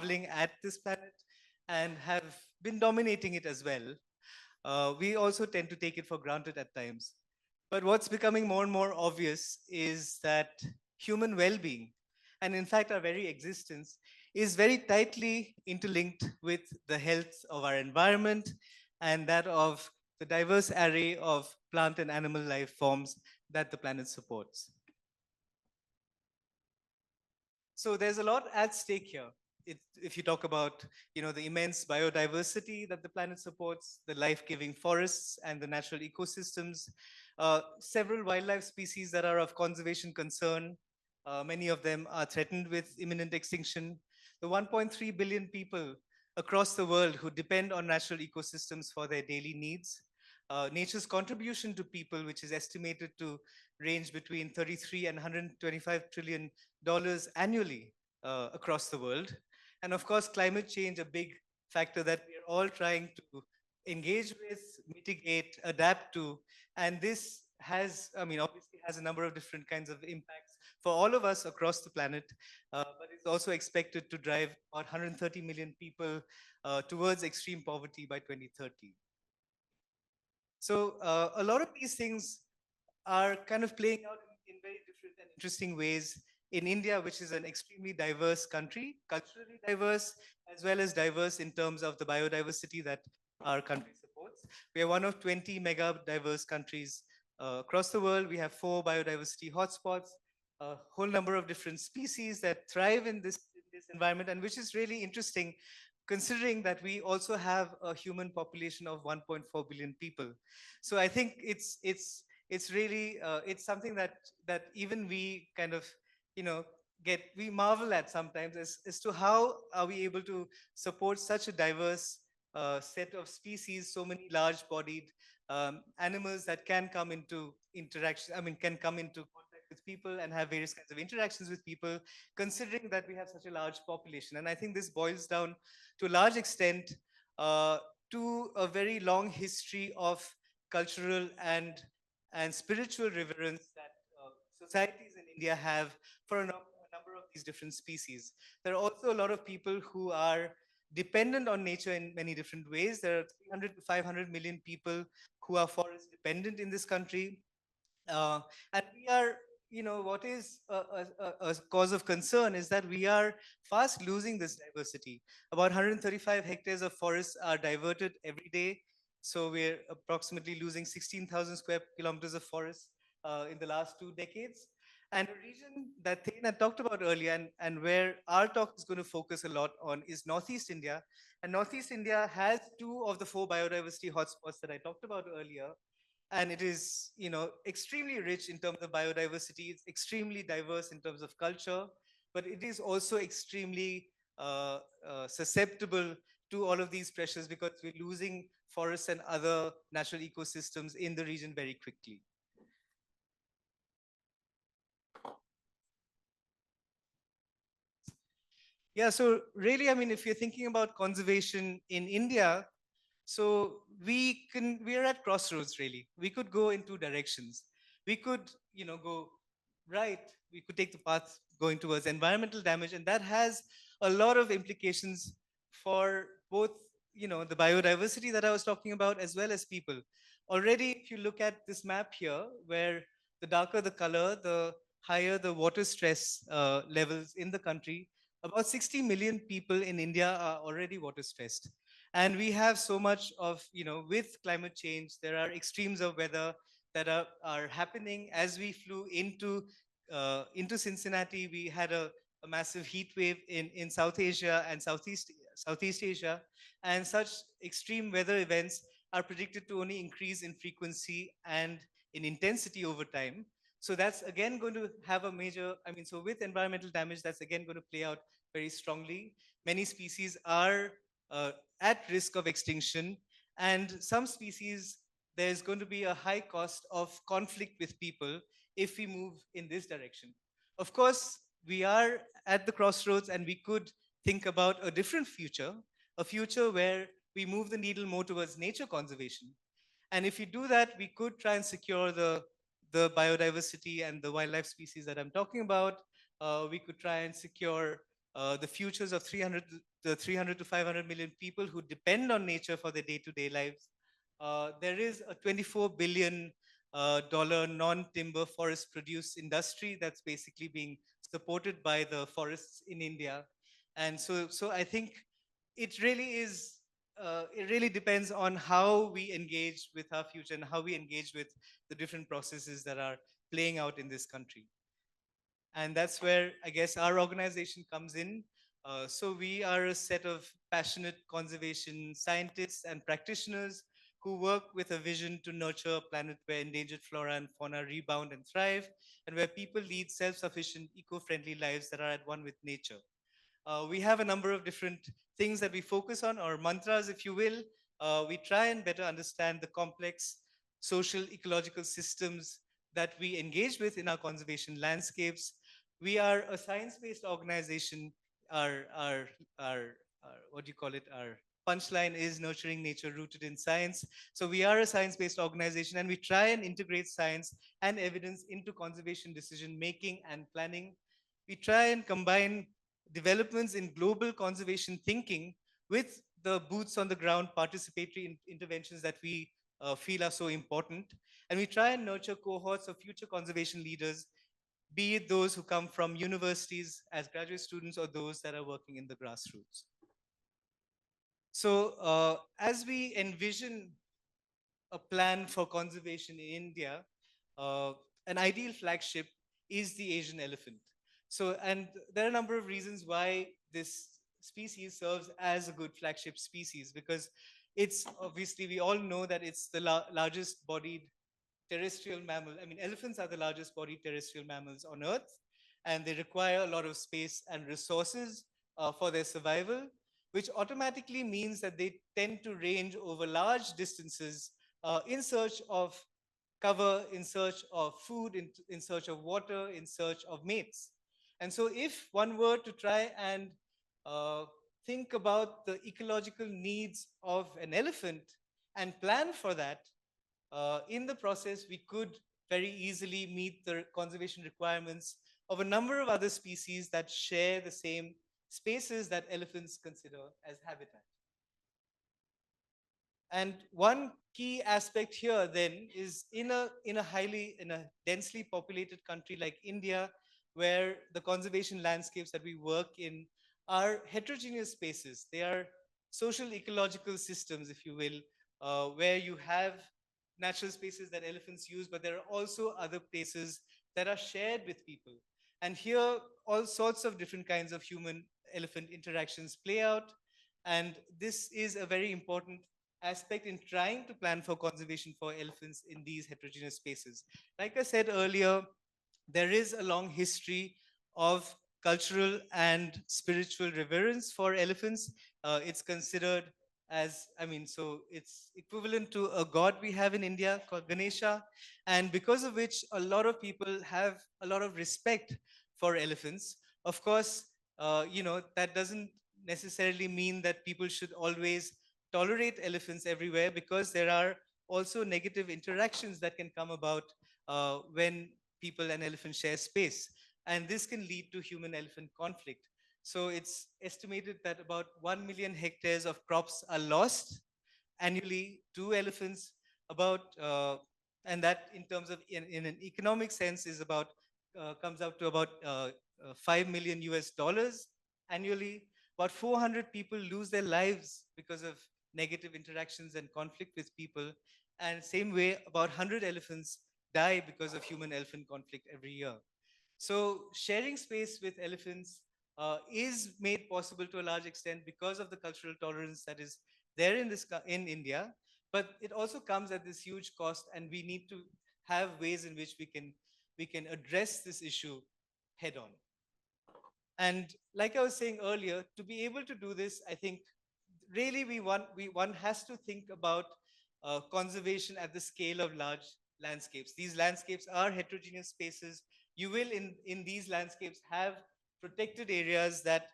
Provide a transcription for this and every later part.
marveling at this planet and have been dominating it as well. We also tend to take it for granted at times. But what's becoming more and more obvious is that human well being, and in fact, our very existence, is very tightly interlinked with the health of our environment and that of the diverse array of plant and animal life forms that the planet supports. So there's a lot at stake here. If you talk about, the immense biodiversity that the planet supports, the life-giving forests and the natural ecosystems, several wildlife species that are of conservation concern. Many of them are threatened with imminent extinction. The 1.3 billion people across the world who depend on natural ecosystems for their daily needs. Nature's contribution to people, which is estimated to range between 33 and 125 trillion dollars annually across the world. And of course, climate change, a big factor that we are all trying to engage with, mitigate, adapt to. And this has, obviously has a number of different kinds of impacts for all of us across the planet, but it's also expected to drive about 130 million people towards extreme poverty by 2030. So a lot of these things are kind of playing out in very different and interesting ways in India, which is an extremely diverse country, culturally diverse, as well as diverse in terms of the biodiversity that our country supports. We are one of 20 mega diverse countries across the world. We have 4 biodiversity hotspots, a whole number of different species that thrive in this environment, and which is really interesting considering that we also have a human population of 1.4 billion people. So I think it's really it's something that even we kind of you know get we marvel at sometimes as to how are we able to support such a diverse set of species, so many large-bodied animals that can come into interaction. I mean, can come into contact with people and have various kinds of interactions with people, considering that we have such a large population. And I think this boils down to a large extent uh, to a very long history of cultural and spiritual reverence that societies in India have for a number of these different species. There are also a lot of people who are dependent on nature in many different ways. There are 300 to 500 million people who are forest dependent in this country. Uh, and we are, what is a cause of concern is that we are fast losing this diversity. About 135 hectares of forests are diverted every day. So we're approximately losing 16,000 square kilometers of forest in the last 2 decades. And a region that Thane had talked about earlier and where our talk is going to focus a lot on is Northeast India. And Northeast India has 2 of the 4 biodiversity hotspots that I talked about earlier, and it is extremely rich in terms of biodiversity. It's extremely diverse in terms of culture, but it is also extremely susceptible to all of these pressures because we're losing forests and other natural ecosystems in the region very quickly. Yeah, so really, I mean, if you're thinking about conservation in India, so we are at crossroads really. We could go in 2 directions. We could, go right. We could take the path going towards environmental damage, and that has a lot of implications for both, the biodiversity that I was talking about, as well as people. Already, if you look at this map here, where the darker the color, the higher the water stress levels in the country. About 60 million people in India are already water stressed. And we have so much of, with climate change, there are extremes of weather that are happening. As we flew into Cincinnati, we had a massive heat wave in South Asia and Southeast Asia. And such extreme weather events are predicted to only increase in frequency and in intensity over time. So that's again going to have a major, so with environmental damage, that's again going to play out very strongly. Many species are at risk of extinction, and some species, there's going to be a high cost of conflict with people if we move in this direction. Of course, we are at the crossroads, and we could think about a different future, a future where we move the needle more towards nature conservation. And if we do that, we could try and secure the biodiversity and the wildlife species that I'm talking about. We could try and secure the futures of 300 to 500 million people who depend on nature for their day-to-day lives. There is a 24 billion dollar non-timber forest produce industry that's basically being supported by the forests in India. And so I think it really is, it really depends on how we engage with our future and how we engage with the different processes that are playing out in this country. And that's where I guess our organization comes in. So we are a set of passionate conservation scientists and practitioners who work with a vision to nurture a planet where endangered flora and fauna rebound and thrive, and where people lead self-sufficient, eco-friendly lives that are at one with nature. We have a number of different things that we focus on, or mantras, if you will. We try and better understand the complex social ecological systems that we engage with in our conservation landscapes. We are a science-based organization. Our, our, our, our, what do you call it? Our punchline is nurturing nature rooted in science. So we are a science-based organization, and we try and integrate science and evidence into conservation decision making and planning. We try and combine developments in global conservation thinking with the boots on the ground participatory interventions that we feel are so important. And we try and nurture cohorts of future conservation leaders, be it those who come from universities as graduate students or those that are working in the grassroots. So, as we envision a plan for conservation in India, uh, an ideal flagship is the Asian elephant. So, and there are a number of reasons why this species serves as a good flagship species, because it's obviously, we all know that it's the largest bodied terrestrial mammal. I mean, elephants are the largest bodied terrestrial mammals on Earth, and they require a lot of space and resources for their survival, which automatically means that they tend to range over large distances in search of cover, in search of food, in search of water, in search of mates. And so, if one were to try and uh, think about the ecological needs of an elephant and plan for that, in the process, we could very easily meet the conservation requirements of a number of other species that share the same spaces that elephants consider as habitat. And one key aspect here then is in a densely populated country like India, where the conservation landscapes that we work in are heterogeneous spaces. They are social ecological systems, if you will, where you have natural spaces that elephants use, but there are also other places that are shared with people. And here, all sorts of different kinds of human elephant interactions play out. And this is a very important aspect in trying to plan for conservation for elephants in these heterogeneous spaces. Like I said earlier, there is a long history of cultural and spiritual reverence for elephants. It's considered as, I mean, so it's equivalent to a god we have in India called Ganesha, and because of which a lot of people have a lot of respect for elephants. Of course, that doesn't necessarily mean that people should always tolerate elephants everywhere, because there are also negative interactions that can come about when people and elephants share space. And this can lead to human elephant conflict. So it's estimated that about 1 million hectares of crops are lost annually to elephants, about, and that in terms of, in an economic sense, is about, comes out to about 5 million US dollars annually. About 400 people lose their lives because of negative interactions and conflict with people. And same way, about 100 elephants die because of human elephant conflict every year. So sharing space with elephants is made possible to a large extent because of the cultural tolerance that is there in India, but it also comes at this huge cost, and we need to have ways in which we can address this issue head on. And like I was saying earlier, to be able to do this, I think really one has to think about conservation at the scale of large landscapes. These landscapes are heterogeneous spaces. You will in these landscapes have protected areas that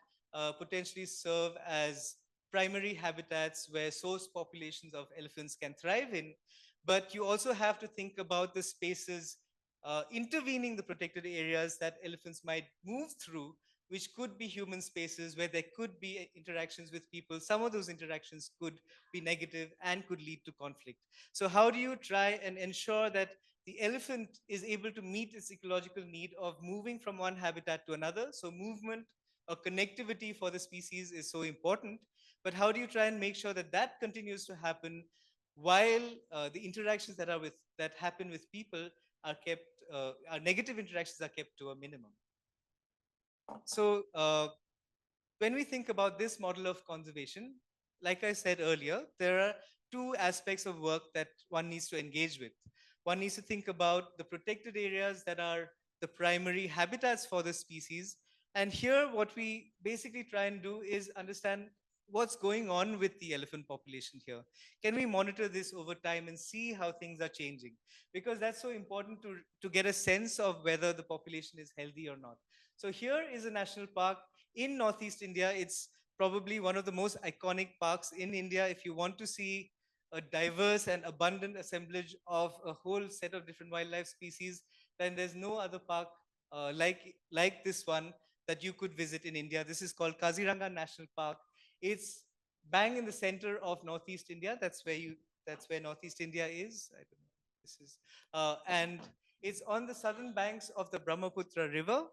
potentially serve as primary habitats where source populations of elephants can thrive in. But you also have to think about the spaces intervening the protected areas that elephants might move through, which could be human spaces where there could be interactions with people. Some of those interactions could be negative and could lead to conflict. So, how do you try and ensure that the elephant is able to meet its ecological need of moving from one habitat to another? So, movement or connectivity for the species is so important. But how do you try and make sure that that continues to happen while the interactions that happen with people are kept, our negative interactions are kept to a minimum? So, when we think about this model of conservation, like I said earlier, there are two aspects of work that one needs to engage with. One needs to think about the protected areas that are the primary habitats for the species. And here, what we basically try and do is understand what's going on with the elephant population here. Can we monitor this over time and see how things are changing? Because that's so important to get a sense of whether the population is healthy or not. So here is a national park in Northeast India. It's probably one of the most iconic parks in India. If you want to see a diverse and abundant assemblage of a whole set of different wildlife species, then there's no other park like this one that you could visit in India. This is called Kaziranga National Park. It's bang in the center of Northeast India. That's where Northeast India is. I don't know. This is and it's on the southern banks of the Brahmaputra River,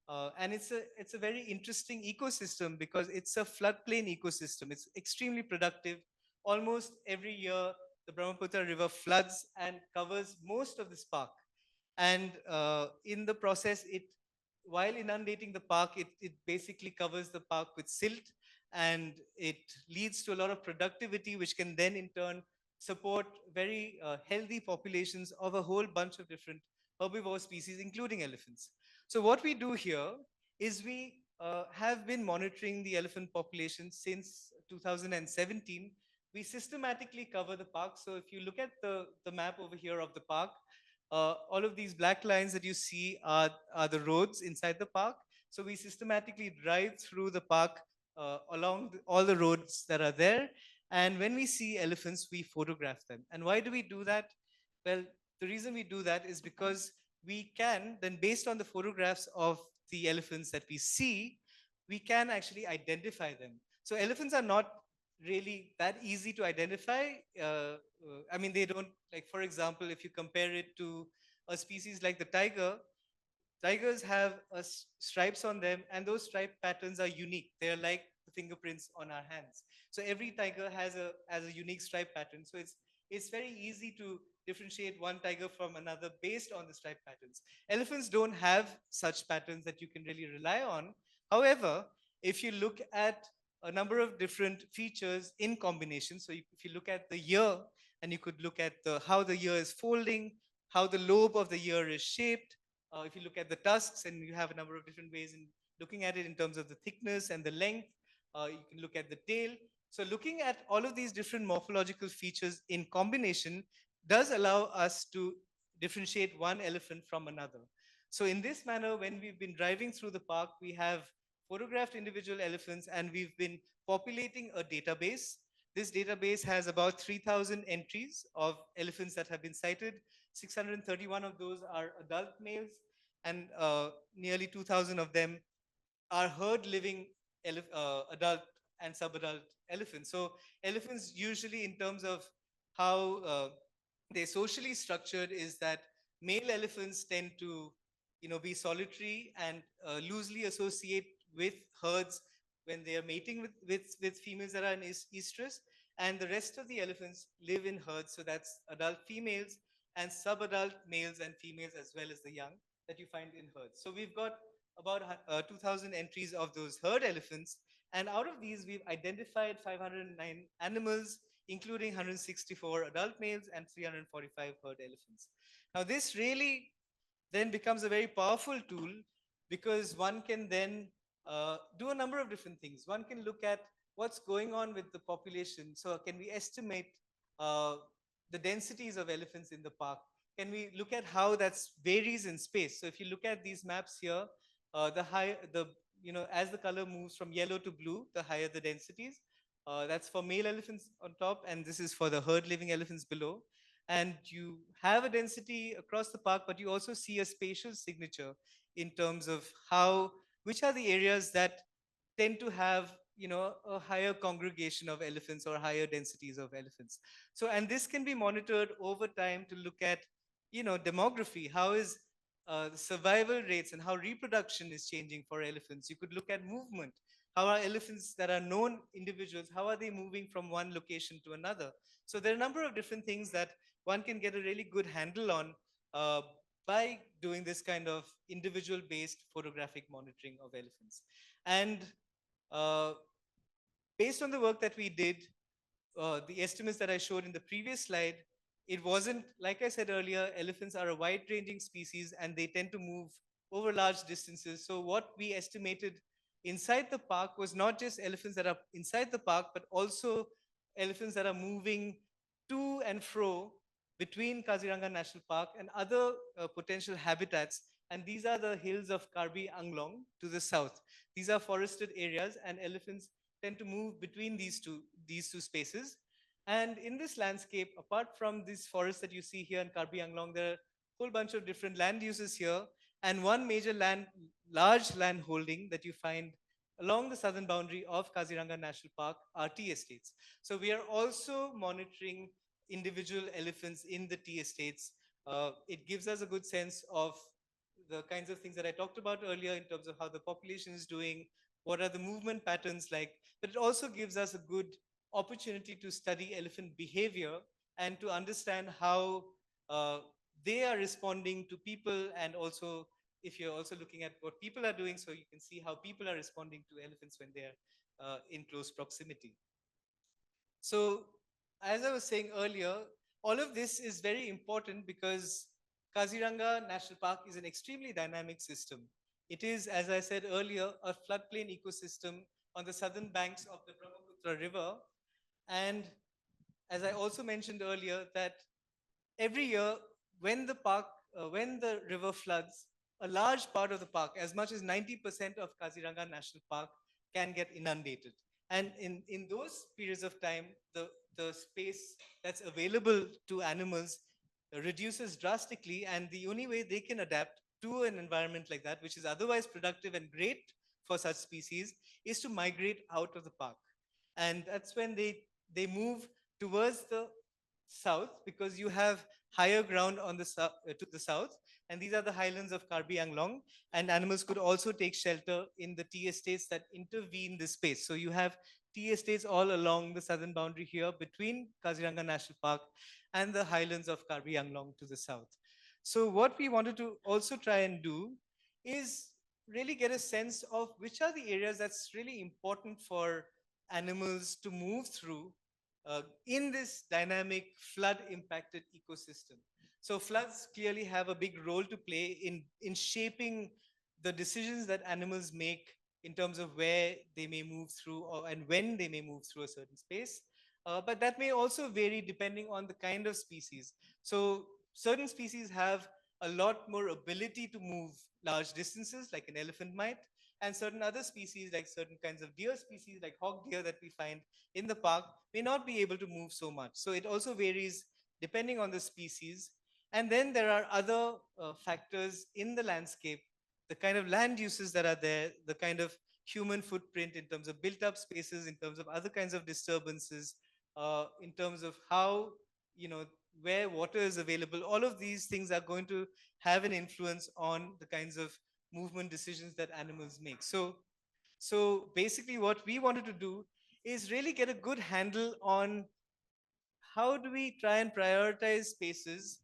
and it's a very interesting ecosystem because it's a floodplain ecosystem. It's extremely productive. Almost every year, the Brahmaputra River floods and covers most of this park. And in the process, while inundating the park, it basically covers the park with silt, and it leads to a lot of productivity, which can then in turn support very healthy populations of a whole bunch of different herbivore species, including elephants. So what we do here is we have been monitoring the elephant population since 2017. We systematically cover the park. So if you look at the map over here of the park, all of these black lines that you see are the roads inside the park. So we systematically drive through the park along all the roads that are there. And when we see elephants, we photograph them. And why do we do that? Well, the reason we do that is because we can, then based on the photographs of the elephants that we see, we can actually identify them. So elephants are not really that easy to identify. I mean, they don't, like, for example, if you compare it to a species like the tiger, tigers have stripes on them, and those stripe patterns are unique. They're like the fingerprints on our hands. So every tiger has a unique stripe pattern. So it's very easy to differentiate one tiger from another based on the stripe patterns. Elephants don't have such patterns that you can really rely on. However, if you look at a number of different features in combination, so if you look at the ear, and you could look at how the ear is folding, how the lobe of the ear is shaped, if you look at the tusks, and you have a number of different ways in looking at it in terms of the thickness and the length, you can look at the tail. So looking at all of these different morphological features in combination does allow us to differentiate one elephant from another. So in this manner, when we've been driving through the park, we have photographed individual elephants, and we've been populating a database. This database has about 3,000 entries of elephants that have been sighted. 631 of those are adult males, and nearly 2,000 of them are herd living adult and subadult elephants. So elephants usually, in terms of how they're socially structured, is that male elephants tend to, be solitary and loosely associate with herds when they are mating with females that are in estrus. And the rest of the elephants live in herds. So that's adult females and subadult males and females, as well as the young that you find in herds. So we've got about 2,000 entries of those herd elephants. And out of these, we've identified 509 animals, including 164 adult males and 345 herd elephants. Now, this really then becomes a very powerful tool, because one can then do a number of different things. One can look at what's going on with the population. So, can we estimate uh, the densities of elephants in the park? Can we look at how that varies in space? So, if you look at these maps here, the high, the as the color moves from yellow to blue, the higher the densities. That's for male elephants on top, and this is for the herd living elephants below. And you have a density across the park, but you also see a spatial signature in terms of how which are the areas that tend to have, a higher congregation of elephants or higher densities of elephants. So, and this can be monitored over time to look at, demography. How is the survival rates and how reproduction is changing for elephants? You could look at movement. How are elephants that are known individuals, how are they moving from one location to another? So there are a number of different things that one can get a really good handle on uh, by doing this kind of individual based photographic monitoring of elephants. And uh, based on the work that we did, the estimates that I showed in the previous slide, it wasn't, like I said earlier, elephants are a wide ranging species and they tend to move over large distances. So, what we estimated inside the park was not just elephants that are inside the park, but also elephants that are moving to and fro between Kaziranga National Park and other potential habitats. And these are the hills of Karbi Anglong to the south. These are forested areas, and elephants tend to move between these two spaces. And in this landscape, apart from these forests that you see here in Karbi Anglong, there are a whole bunch of different land uses here. And one major large land holding that you find along the southern boundary of Kaziranga National Park are tea estates. So we are also monitoring individual elephants in the tea estates. It gives us a good sense of the kinds of things that I talked about earlier in terms of how the population is doing, what are the movement patterns like, but it also gives us a good opportunity to study elephant behavior and to understand how uh, they are responding to people, and also if you're also looking at what people are doing, so you can see how people are responding to elephants when they're in close proximity. So, as I was saying earlier, all of this is very important because Kaziranga National Park is an extremely dynamic system. It is, as I said earlier, a floodplain ecosystem on the southern banks of the Brahmaputra River. And as I also mentioned earlier, that every year when the river floods, a large part of the park, as much as 90% of Kaziranga National Park, can get inundated. And in those periods of time, the space that's available to animals reduces drastically, and the only way they can adapt to an environment like that, which is otherwise productive and great for such species, is to migrate out of the park. And that's when they move towards the south, because you have higher ground on to the south, and these are the highlands of Karbi Anglong, and animals could also take shelter in the tea estates that intervene this space. So you have tea estates all along the southern boundary here between Kaziranga National Park and the highlands of Karbi Anglong to the south. So what we wanted to also try and do is really get a sense of which are the areas that's really important for animals to move through in this dynamic flood impacted ecosystem. So floods clearly have a big role to play in shaping the decisions that animals make in terms of where they may move through and when they may move through a certain space. But that may also vary depending on the kind of species. So certain species have a lot more ability to move large distances, like an elephant might, and certain other species, like certain kinds of deer species, like hog deer that we find in the park, may not be able to move so much. So it also varies depending on the species. And then there are other factors in the landscape, the kind of land uses that are there, the kind of human footprint in terms of built up spaces, in terms of other kinds of disturbances, in terms of how, you know, where water is available. All of these things are going to have an influence on the kinds of movement decisions that animals make. So basically, what we wanted to do is really get a good handle on how do we try and prioritize spaces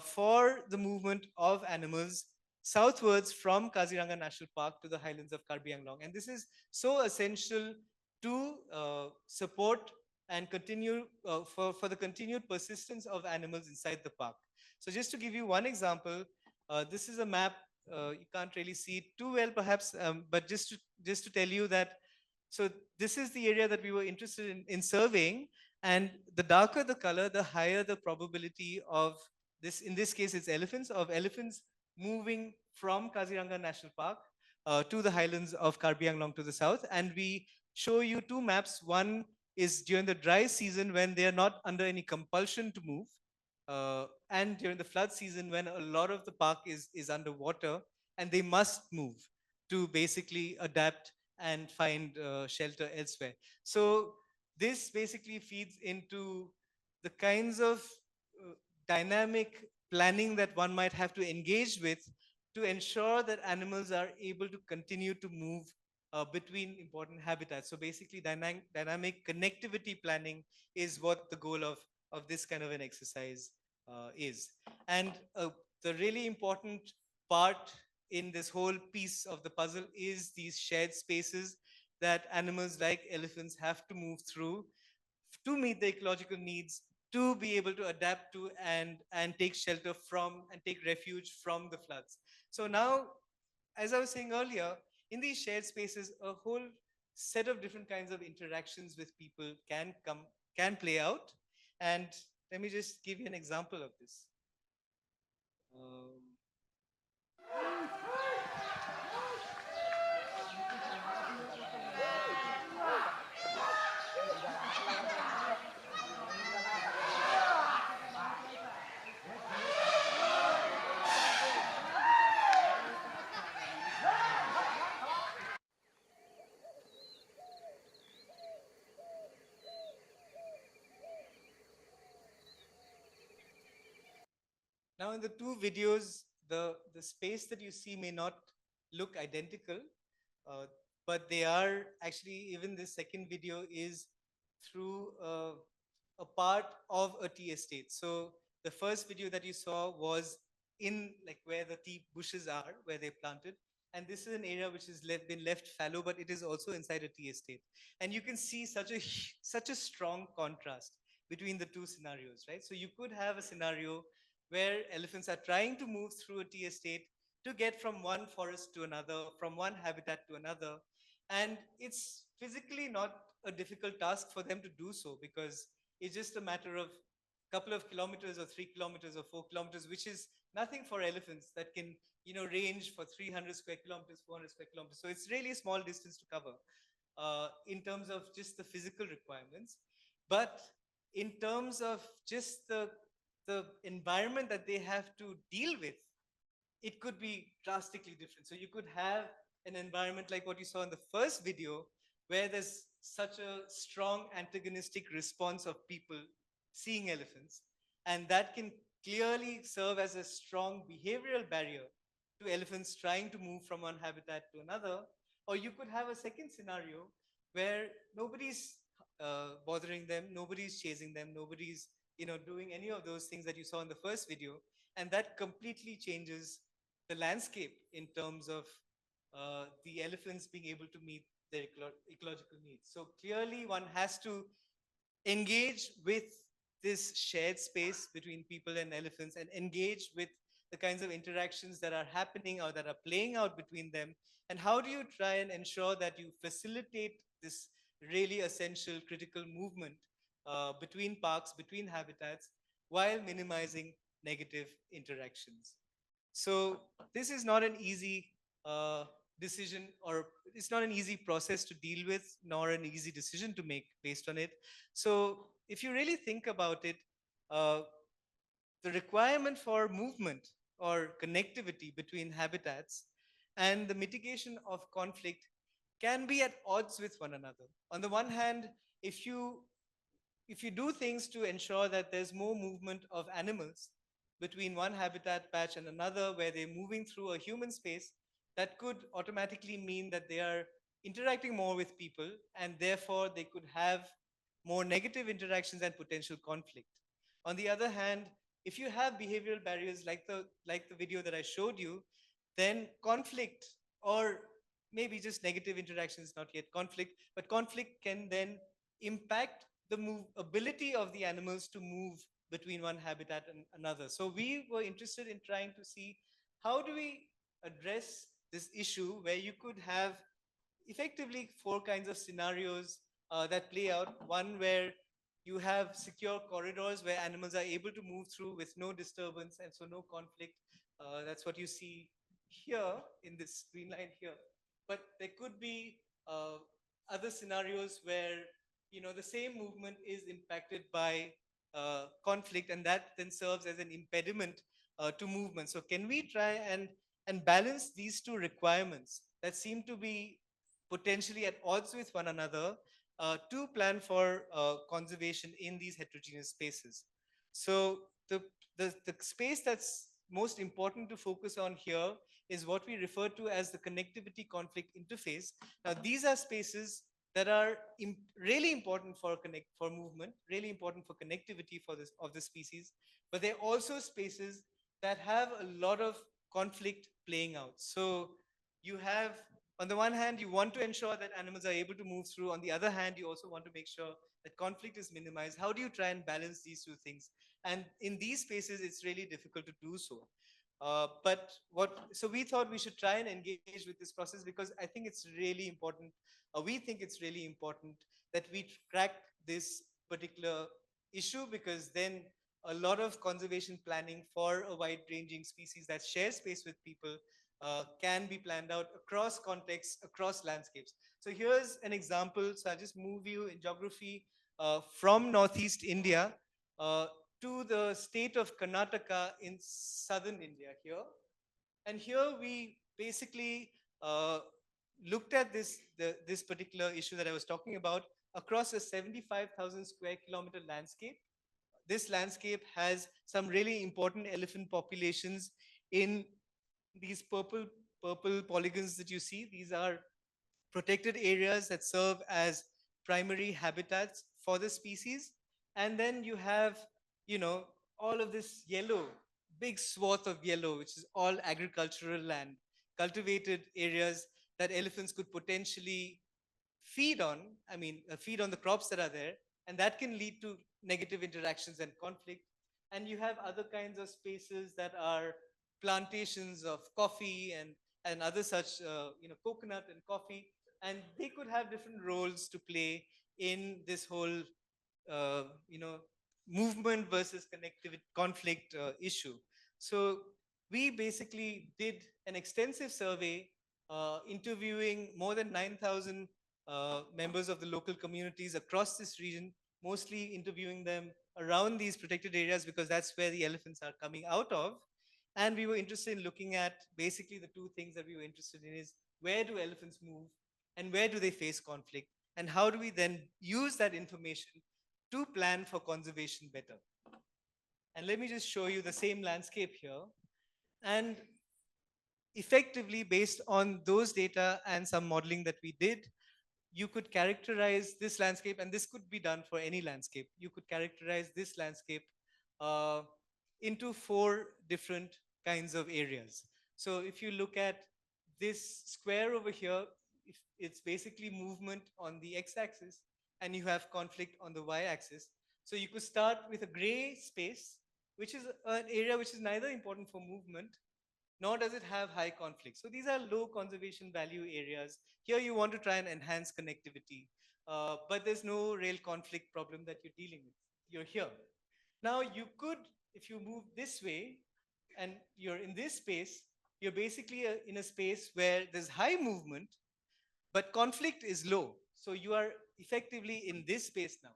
for the movement of animals southwards from Kaziranga National Park to the highlands of Karbi Anglong. And this is so essential to support and continue for the continued persistence of animals inside the park. So just to give you one example, this is a map. You can't really see it too well, perhaps, but just to tell you that, so this is the area that we were interested in surveying, and the darker the color, the higher the probability of this. In this case, it's elephants moving from Kaziranga National Park to the highlands of Karbi Anglong to the south. And we show you two maps. One is during the dry season when they are not under any compulsion to move, and during the flood season when a lot of the park is underwater and they must move to basically adapt and find shelter elsewhere. So this basically feeds into the kinds of dynamic planning that one might have to engage with to ensure that animals are able to continue to move between important habitats. So basically, dynamic connectivity planning is what the goal of this kind of an exercise is. And the really important part in this whole piece of the puzzle is these shared spaces that animals like elephants have to move through to meet the ecological needs, to be able to adapt to and take shelter from and take refuge from the floods. So now, as I was saying earlier, in these shared spaces, a whole set of different kinds of interactions with people can play out. And let me just give you an example of this. Um, Now, in the two videos, the space that you see may not look identical, uh, but they are actually, even this second video is through a part of a tea estate. So the first video that you saw was in like where the tea bushes are, where they planted. And this is an area which has been left fallow, but it is also inside a tea estate. And you can see such a strong contrast between the two scenarios, right? So you could have a scenario where elephants are trying to move through a tea estate to get from one forest to another, from one habitat to another. And it's physically not a difficult task for them to do so because it's just a matter of a couple of kilometers or 3 kilometers or 4 kilometers, which is nothing for elephants that can, range for 300 square kilometers, 400 square kilometers. So it's really a small distance to cover in terms of just the physical requirements. But in terms of just the environment that they have to deal with, it could be drastically different. So you could have an environment like what you saw in the first video, where there's such a strong antagonistic response of people seeing elephants, and that can clearly serve as a strong behavioral barrier to elephants trying to move from one habitat to another. Or you could have a second scenario where nobody's bothering them, nobody's chasing them, nobody's doing any of those things that you saw in the first video, and that completely changes the landscape in terms of the elephants being able to meet their ecological needs. So clearly, one has to engage with this shared space between people and elephants and engage with the kinds of interactions that are happening or that are playing out between them. And how do you try and ensure that you facilitate this really essential critical movement between parks, between habitats, while minimizing negative interactions? So this is not an easy uh, decision, or it's not an easy process to deal with, nor an easy decision to make based on it. So if you really think about it, uh, the requirement for movement or connectivity between habitats and the mitigation of conflict can be at odds with one another. On the one hand, if you if you do things to ensure that there's more movement of animals between one habitat patch and another, where they're moving through a human space, that could automatically mean that they are interacting more with people, and therefore they could have more negative interactions and potential conflict. On the other hand, if you have behavioral barriers like the video that I showed you, then conflict, or maybe just negative interactions, not yet conflict, but conflict can then impact the ability of the animals to move between one habitat and another. So we were interested in trying to see how do we address this issue where you could have effectively four kinds of scenarios that play out. One where you have secure corridors where animals are able to move through with no disturbance and so no conflict. That's what you see here in this green line here. But there could be other scenarios where the same movement is impacted by conflict, and that then serves as an impediment to movement. So can we try and and balance these two requirements that seem to be potentially at odds with one another to plan for conservation in these heterogeneous spaces. So the space that's most important to focus on here is what we refer to as the connectivity conflict interface. Now, these are spaces that are really important for for movement, really important for connectivity for this of the species, but they're also spaces that have a lot of conflict playing out. So you have, on the one hand, you want to ensure that animals are able to move through. On the other hand, you also want to make sure that conflict is minimized. How do you try and balance these two things? And in these spaces, it's really difficult to do so. So we thought we should try and engage with this process because I think it's really important. We think it's really important that we crack this particular issue, because then a lot of conservation planning for a wide ranging species that share space with people can be planned out across contexts, across landscapes. So here's an example. So I'll just move you in geography from Northeast India uh, to the state of Karnataka in southern India here. And here we basically uh, looked at this particular issue that I was talking about across a 75,000 square kilometer landscape. This landscape has some really important elephant populations in these purple polygons that you see. These are protected areas that serve as primary habitats for the species. And then you have, you know, all of this yellow, big swath of yellow, which is all agricultural land, cultivated areas that elephants could potentially feed on, feed on the crops that are there, and that can lead to negative interactions and conflict. And you have other kinds of spaces that are plantations of coffee and other such, coconut and coffee, and they could have different roles to play in this whole, uh, you know, movement versus connectivity conflict issue. So we basically did an extensive survey interviewing more than 9,000 members of the local communities across this region, mostly interviewing them around these protected areas because that's where the elephants are coming out of. And we were interested in looking at basically the two things that we were interested in is where do elephants move and where do they face conflict? And how do we then use that information to plan for conservation better? And let me just show you the same landscape here. And effectively, based on those data and some modeling that we did, you could characterize this landscape, and this could be done for any landscape. You could characterize this landscape uh, into four different kinds of areas. So if you look at this square over here, if it's basically movement on the x-axis, and you have conflict on the y-axis. So you could start with a gray space, which is an area which is neither important for movement nor does it have high conflict. So these are low conservation value areas. Here you want to try and enhance connectivity, but there's no real conflict problem that you're dealing with. You're here. Now you could, if you move this way and you're in this space, you're basically in a space where there's high movement, but conflict is low. So you are effectively in this space now,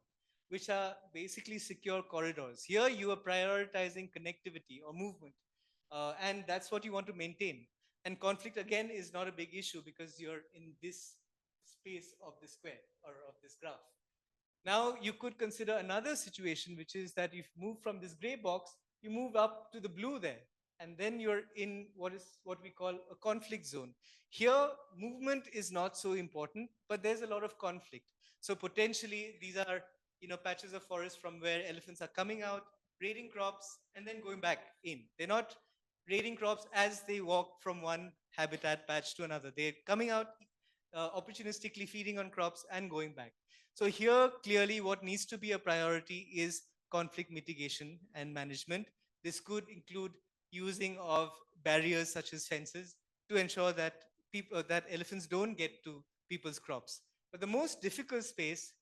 which are basically secure corridors. Here you are prioritizing connectivity or movement, and that's what you want to maintain. And conflict again is not a big issue because you're in this space of the square or of this graph. Now you could consider another situation, which is that you've moved from this gray box, you move up to the blue there, and then you're in what we call a conflict zone. Here, movement is not so important, but there's a lot of conflict. So potentially, these are patches of forest from where elephants are coming out, raiding crops, and then going back in. They're not raiding crops as they walk from one habitat patch to another. They're coming out opportunistically feeding on crops and going back. So here, clearly, what needs to be a priority is conflict mitigation and management. This could include using of barriers such as fences to ensure that that elephants don't get to people's crops. But the most difficult space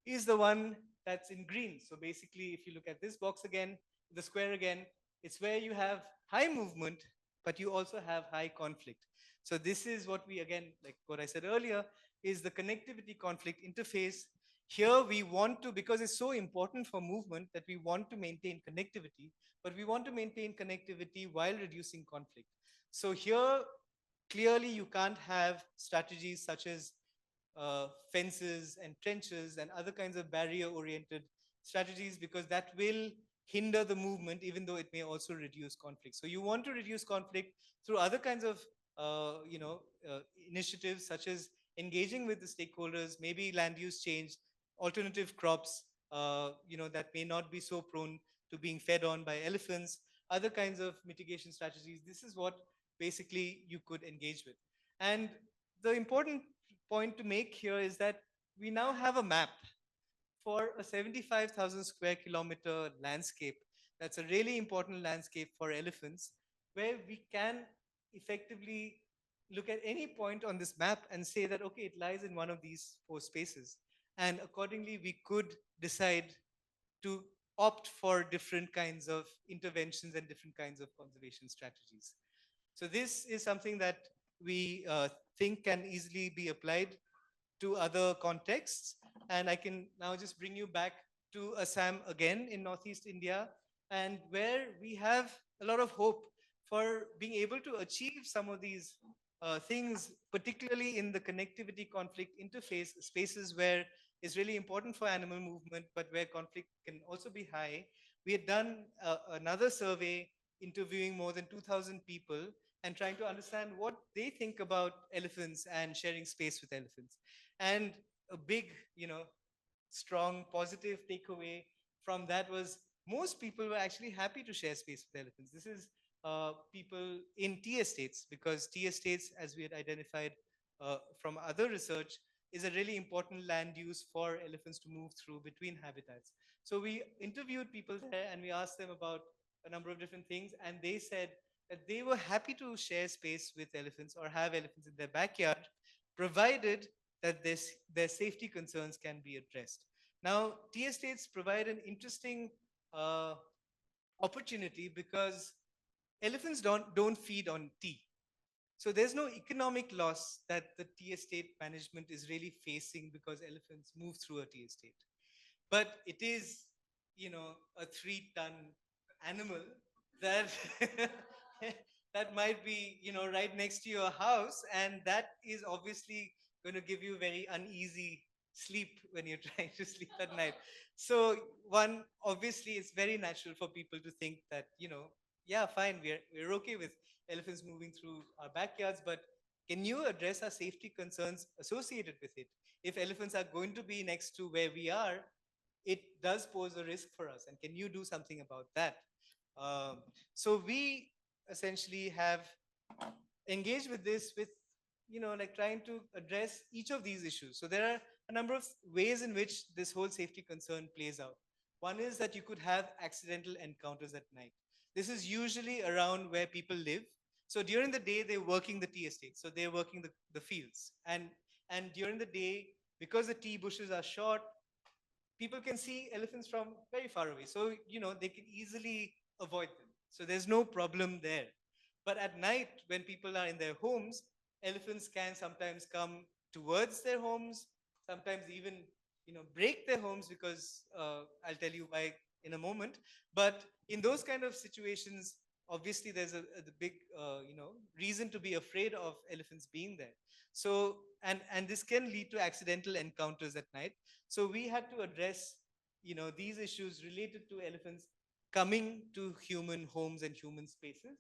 is the one that's in green. So basically, if you look at this box again, the square again, it's where you have high movement, but you also have high conflict. So this is what we, again, like what I said earlier, is the connectivity conflict interface. Here we want to, because it's so important for movement that we want to maintain connectivity, but we want to maintain connectivity while reducing conflict. So here, clearly, you can't have strategies such as fences and trenches and other kinds of barrier-oriented strategies, because that will hinder the movement, even though it may also reduce conflict. So you want to reduce conflict through other kinds of initiatives, such as engaging with the stakeholders, maybe land use change, alternative crops, that may not be so prone to being fed on by elephants, other kinds of mitigation strategies. This is what basically you could engage with. And the important point to make here is that we now have a map for a 75,000 square kilometer landscape. That's a really important landscape for elephants, where we can effectively look at any point on this map and say that, okay, it lies in one of these four spaces. And accordingly, we could decide to opt for different kinds of interventions and different kinds of conservation strategies. So this is something that we think can easily be applied to other contexts. And I can now just bring you back to Assam again in Northeast India, and where we have a lot of hope for being able to achieve some of these things, particularly in the connectivity conflict interface spaces where it's really important for animal movement, but where conflict can also be high. We had done another survey interviewing more than 2,000 people and trying to understand what they think about elephants and sharing space with elephants. And a big, strong positive takeaway from that was most people were actually happy to share space with elephants. This is people in tea estates, because tea estates, as we had identified from other research, is a really important land use for elephants to move through between habitats. So we interviewed people there and we asked them about a number of different things, and they said that they were happy to share space with elephants or have elephants in their backyard, provided that their safety concerns can be addressed. Now, tea estates provide an interesting uh, opportunity, because elephants don't feed on tea. So there's no economic loss that the tea estate management is really facing because elephants move through a tea estate. But it is, a 3-ton animal that that might be, right next to your house, and that is obviously going to give you very uneasy sleep when you're trying to sleep at night. So one, obviously, it's very natural for people to think that, yeah, fine, we're okay with elephants moving through our backyards, but can you address our safety concerns associated with it? If elephants are going to be next to where we are, it does pose a risk for us. And can you do something about that? Um, so we essentially have engaged with this with, like trying to address each of these issues. So there are a number of ways in which this whole safety concern plays out. One is that you could have accidental encounters at night. This is usually around where people live. So during the day, they're working the tea estate. So they're working the fields. And during the day, because the tea bushes are short, people can see elephants from very far away. So, they can easily avoid them. So there's no problem there. But at night, when people are in their homes, elephants can sometimes come towards their homes, sometimes even, break their homes, because I'll tell you why in a moment. But in those kind of situations, obviously there's a big, reason to be afraid of elephants being there. So, and this can lead to accidental encounters at night. So we had to address, these issues related to elephants coming to human homes and human spaces.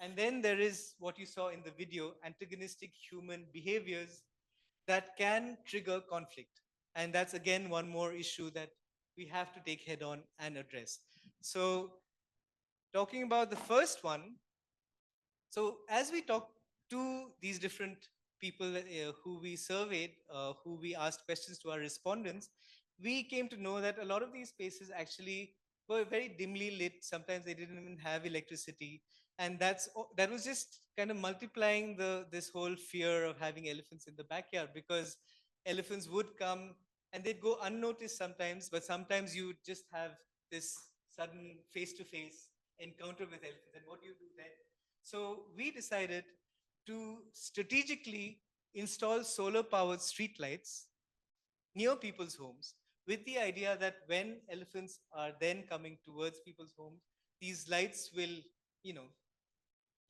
And then there is what you saw in the video, antagonistic human behaviors that can trigger conflict. And that's again one more issue that we have to take head on and address. So talking about the first one, so as we talked to these different people who we surveyed, who we asked questions to our respondents, we came to know that a lot of these spaces actually were very dimly lit. Sometimes they didn't even have electricity, and that was just kind of multiplying this whole fear of having elephants in the backyard, because elephants would come and they'd go unnoticed sometimes, but sometimes you just have this sudden face-to-face encounter with elephants, and what do you do then? So we decided to strategically install solar powered streetlights near people's homes, with the idea that when elephants are then coming towards people's homes, these lights will, you know,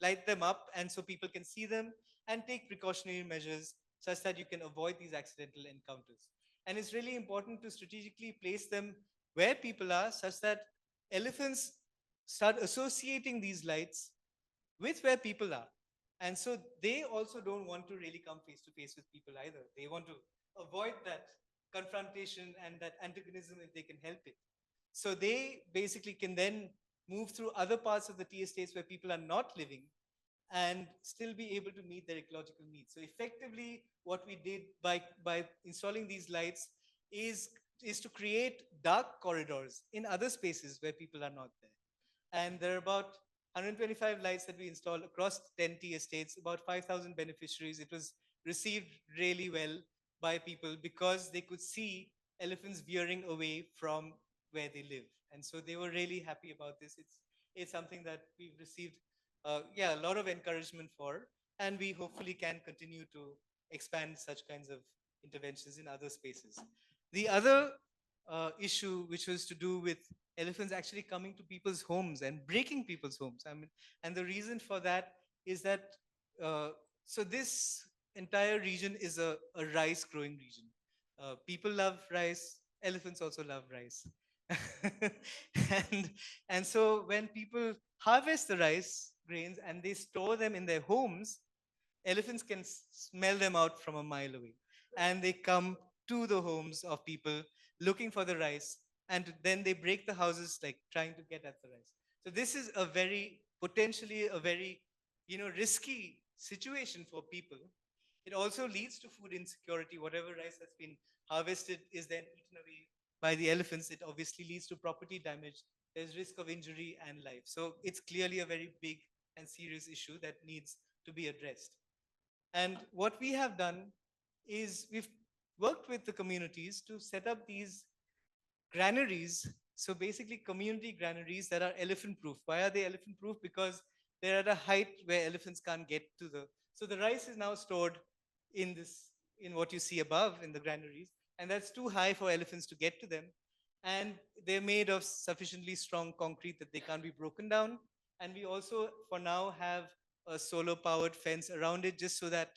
light them up, and so people can see them and take precautionary measures such that you can avoid these accidental encounters. And it's really important to strategically place them where people are, such that elephants start associating these lights with where people are. And so they also don't want to really come face to face with people either. They want to avoid that confrontation and that antagonism if they can help it. So they basically can then move through other parts of the tea estates where people are not living and still be able to meet their ecological needs. So effectively, what we did by installing these lights is is to create dark corridors in other spaces where people are not there. And there are about 125 lights that we installed across 10 tea estates, about 5,000 beneficiaries. It was received really well by people because they could see elephants veering away from where they live. And so they were really happy about this. It's something that we've received, yeah, a lot of encouragement for, and we hopefully can continue to expand such kinds of interventions in other spaces. The other issue, which was to do with elephants actually coming to people's homes and breaking people's homes. I mean, and the reason for that is that so this entire region is a rice growing region. People love rice. Elephants also love rice. and and so when people harvest the rice grains and they store them in their homes, elephants can smell them out from a mile away. And they come to the homes of people looking for the rice. And then they break the houses, like trying to get at the rice. So this is a very, potentially a very, risky situation for people. It also leads to food insecurity. Whatever rice that's been harvested is then eaten away by the elephants. It obviously leads to property damage. There's risk of injury and life. So it's clearly a very big and serious issue that needs to be addressed. And what we have done is we've worked with the communities to set up these granaries. So basically, community granaries that are elephant proof. Why are they elephant proof? Because they're at a height where elephants can't get to the. So the rice is now stored in this, in what you see above in the granaries, and that's too high for elephants to get to them. And they're made of sufficiently strong concrete that they can't be broken down. And we also, for now, have a solar powered fence around it just so that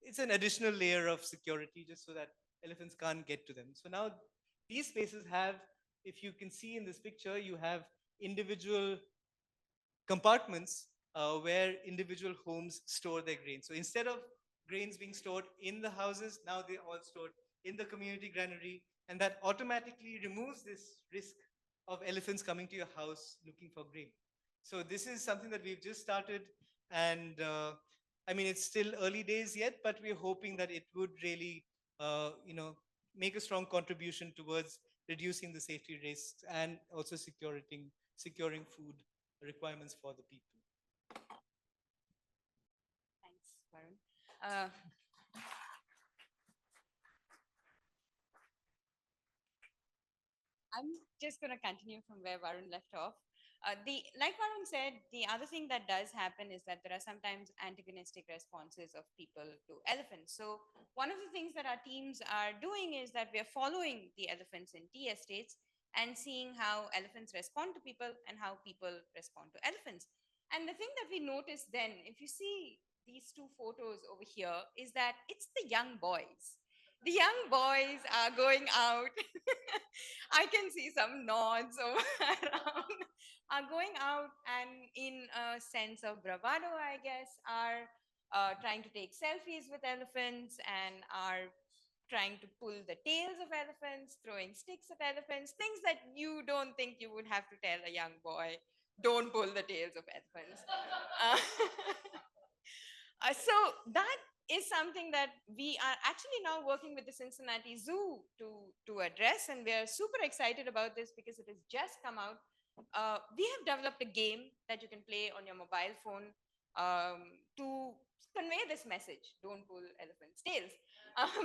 it's an additional layer of security just so that elephants can't get to them. So now these spaces have, if you can see in this picture, you have individual compartments where individual homes store their grain. So instead of grains being stored in the houses, now they're all stored in the community granary, and that automatically removes this risk of elephants coming to your house looking for grain. So this is something that we've just started, and I mean it's still early days yet, but we're hoping that it would really, make a strong contribution towards reducing the safety risks and also securing food requirements for the people. Thanks, Varun. Uh, I'm just going to continue from where Varun left off. Like Varun said, the other thing that does happen is that there are sometimes antagonistic responses of people to elephants. So one of the things that our teams are doing is that we are following the elephants in tea estates and seeing how elephants respond to people and how people respond to elephants. And the thing that we notice then, if you see these two photos over here, is that it's the young boys. The young boys are going out. I can see some nods over around. Are going out and, in a sense of bravado, I guess, are trying to take selfies with elephants and are trying to pull the tails of elephants, throwing sticks at elephants, things that you don't think you would have to tell a young boy. Don't pull the tails of elephants. Uh, so that is something that we are actually now working with the Cincinnati Zoo to address, and we are super excited about this because it has just come out. We have developed a game that you can play on your mobile phone to convey this message: don't pull elephants' tails,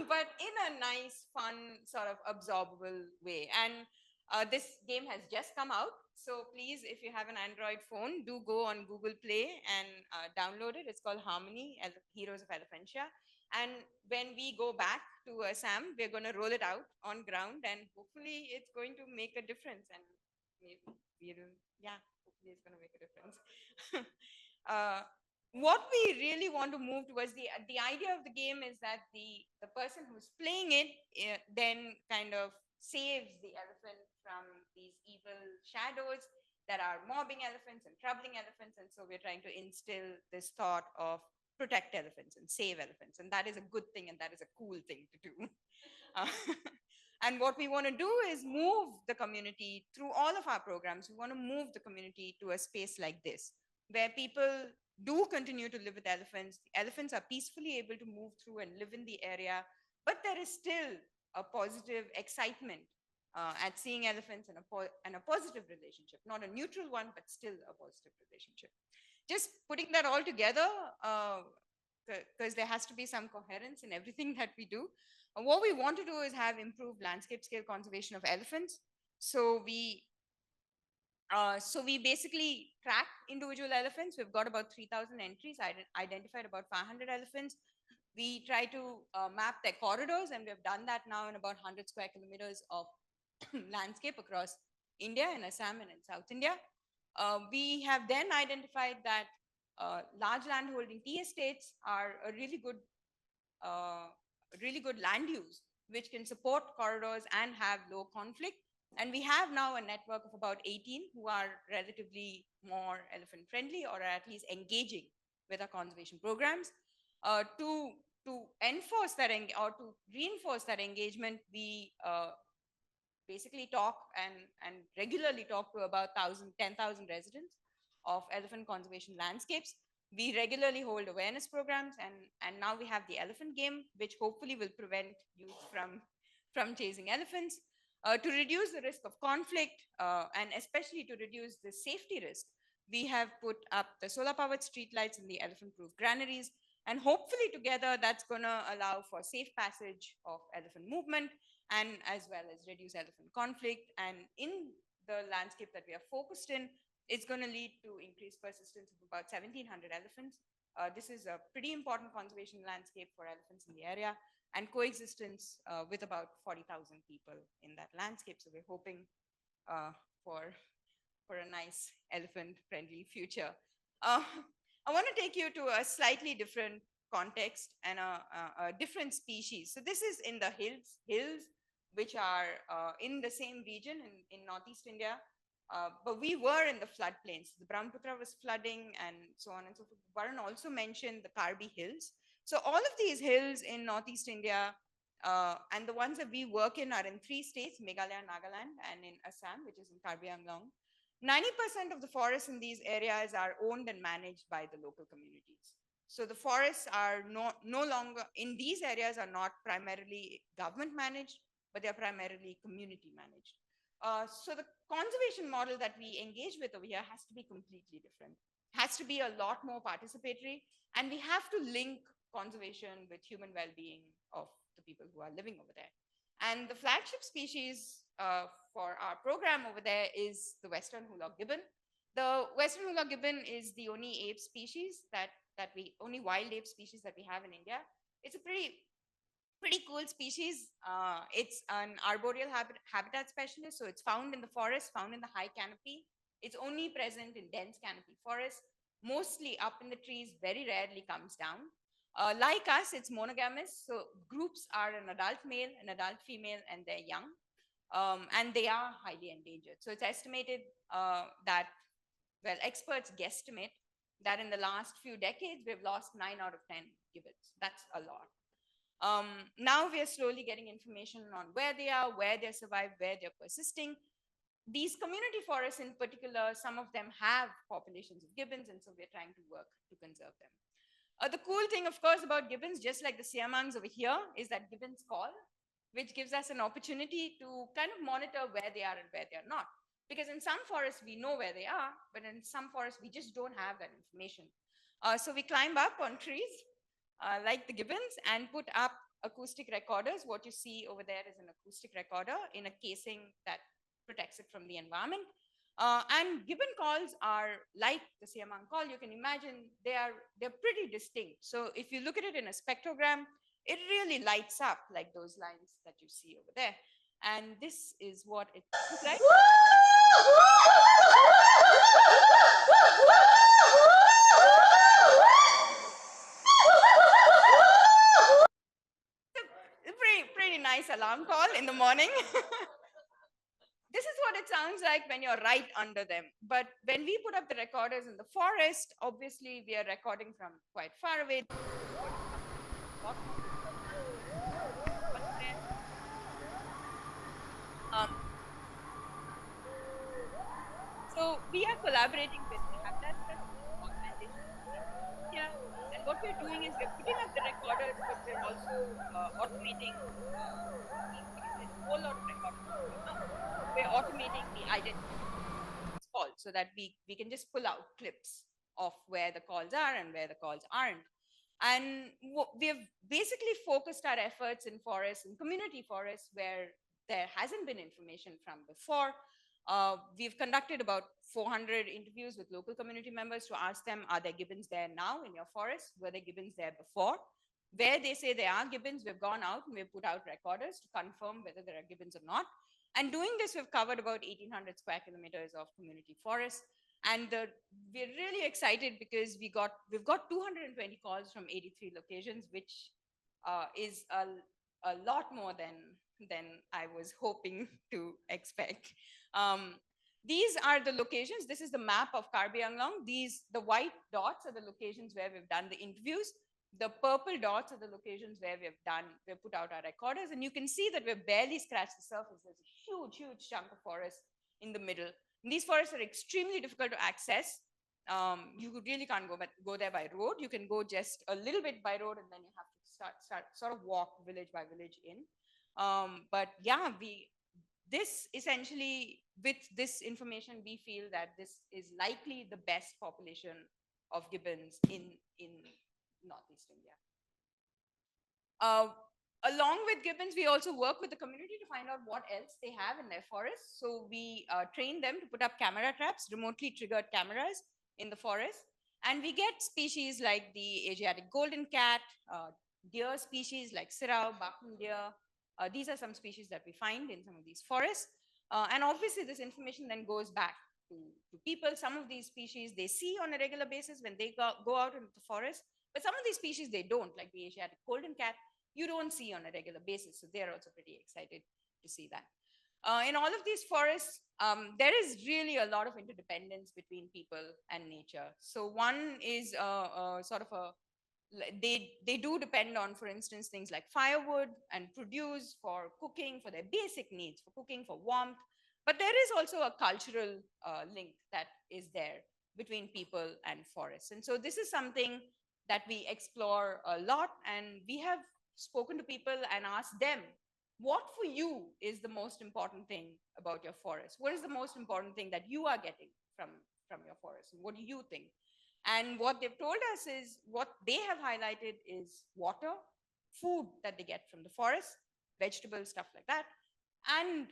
but in a nice, fun, sort of absorbable way. And this game has just come out. So please, if you have an Android phone, do go on Google Play and download it. It's called Harmony, Heroes of Elephantia. And when we go back to Assam, we're going to roll it out on ground, and hopefully it's going to make a difference. And maybe we'll, yeah, hopefully it's going to make a difference. uh, what we really want to move towards, the idea of the game is that the person who's playing it then kind of saves the elephant from these evil shadows that are mobbing elephants and troubling elephants. And so we're trying to instill this thought of protect elephants and save elephants, and that is a good thing and that is a cool thing to do. Uh, and what we want to do is move the community through all of our programs. We want to move the community to a space like this, where people do continue to live with elephants. The elephants are peacefully able to move through and live in the area, but there is still a positive excitement at seeing elephants and a positive relationship, not a neutral one, but still a positive relationship. Just putting that all together, because there has to be some coherence in everything that we do. What we want to do is have improved landscape scale conservation of elephants. So we basically track individual elephants. We've got about 3,000 entries, identified about 500 elephants. We try to map their corridors, and we've done that now in about 100 square kilometers of landscape across India and Assam and in South India. We have then identified that large landholding tea estates are a really good land use, which can support corridors and have low conflict. And we have now a network of about 18 who are relatively more elephant friendly, or at least engaging with our conservation programs. To enforce that or to reinforce that engagement, we basically talk and regularly talk to about 10,000 residents of elephant conservation landscapes. We regularly hold awareness programs, and now we have the elephant game, which hopefully will prevent youth from chasing elephants. To reduce the risk of conflict, and especially to reduce the safety risk, we have put up the solar-powered streetlights in the elephant-proof granaries, and hopefully together that's going to allow for safe passage of elephant movement, and as well as reduce elephant conflict. And in the landscape that we are focused in, it's going to lead to increased persistence of about 1,700 elephants. This is a pretty important conservation landscape for elephants in the area, and coexistence with about 40,000 people in that landscape. So we're hoping for a nice elephant-friendly future. I want to take you to a slightly different context and a different species. So this is in the hills, which are in the same region in Northeast India. But we were in the floodplains. The Brahmaputra was flooding and so on and so forth. Varun also mentioned the Karbi Hills. So all of these hills in Northeast India, and the ones that we work in are in 3 states, Meghalaya, Nagaland, and in Assam, which is in Karbi Anglong. 90% of the forests in these areas are owned and managed by the local communities. So the forests are no longer, in these areas, are not primarily government managed, but they are primarily community managed. So the conservation model that we engage with over here has to be completely different. Has to be a lot more participatory, and we have to link conservation with human well-being of the people who are living over there. And the flagship species for our program over there is the Western Hoolock gibbon. The Western Hoolock gibbon is the only ape species only wild ape species that we have in India. It's a pretty cool species. It's an arboreal habitat specialist, so it's found in the forest, found in the high canopy. It's only present in dense canopy forests, mostly up in the trees, very rarely comes down. Like us, it's monogamous, so groups are an adult male, an adult female, and they're young. And they are highly endangered. So it's estimated that, well, experts guesstimate that in the last few decades, we've lost 9 out of 10 gibbons. That's a lot. Now we are slowly getting information on where they are, where they survive, where they're persisting. These community forests in particular, some of them have populations of gibbons, and so we're trying to work to conserve them. The cool thing, of course, about gibbons, just like the siamangs over here, is that gibbons call, which gives us an opportunity to kind of monitor where they are and where they are not. Because in some forests, we know where they are, but in some forests, we just don't have that information. So we climb up on trees, like the gibbons, and put up acoustic recorders. What you see over there is an acoustic recorder in a casing that protects it from the environment. And gibbon calls are like the siamang call. You can imagine they're pretty distinct. So if you look at it in a spectrogram, it really lights up like those lines that you see over there. And this is what it looks like. alarm call in the morning. This is what it sounds like when you're right under them. But when we put up the recorders in the forest, obviously we are recording from quite far away. Um, so we are collaborating with the Habitat organization here. And what we're doing is we're putting up the recorders, but we're also automating a whole lot of recording. We're automating the identity calls so that we can just pull out clips of where the calls are and where the calls aren't. And we've basically focused our efforts in forests and community forests where there hasn't been information from before. We've conducted about 400 interviews with local community members to ask them, are there gibbons there now in your forest? Were there gibbons there before? Where they say there are gibbons, we've gone out and we've put out recorders to confirm whether there are gibbons or not. And doing this, we've covered about 1,800 square kilometers of community forest. And we're really excited because we've got 220 calls from 83 locations, which is a lot more than I was hoping to expect. These are the locations. This is the map of Karbi Anglong. The white dots are the locations where we've done the interviews. The purple dots are the locations where we've put out our recorders. And you can see that we've barely scratched the surface. There's a huge, huge chunk of forest in the middle. And these forests are extremely difficult to access. You really can't go there by road. You can go just a little bit by road, and then you have to start sort of walk village by village in. But yeah, this essentially, with this information, we feel that this is likely the best population of gibbons in Northeast India. Along with gibbons, we also work with the community to find out what else they have in their forests. So we train them to put up camera traps, remotely triggered cameras in the forest. And we get species like the Asiatic golden cat, deer species like sirao, Bakum deer. These are some species that we find in some of these forests. And obviously, this information then goes back to people. Some of these species they see on a regular basis when they go out into the forest. But some of these species they don't, like the Asiatic golden cat, you don't see on a regular basis. So they're also pretty excited to see that. In all of these forests, there is really a lot of interdependence between people and nature. So one is sort of they do depend on, for instance, things like firewood and produce for cooking, for their basic needs, for cooking, for warmth. But there is also a cultural link that is there between people and forests. And so this is something that we explore a lot, and we have spoken to people and asked them, what for you is the most important thing about your forest? What is the most important thing that you are getting from your forest? And what do you think? And what they've told us is, what they have highlighted is water, food that they get from the forest, vegetables, stuff like that, and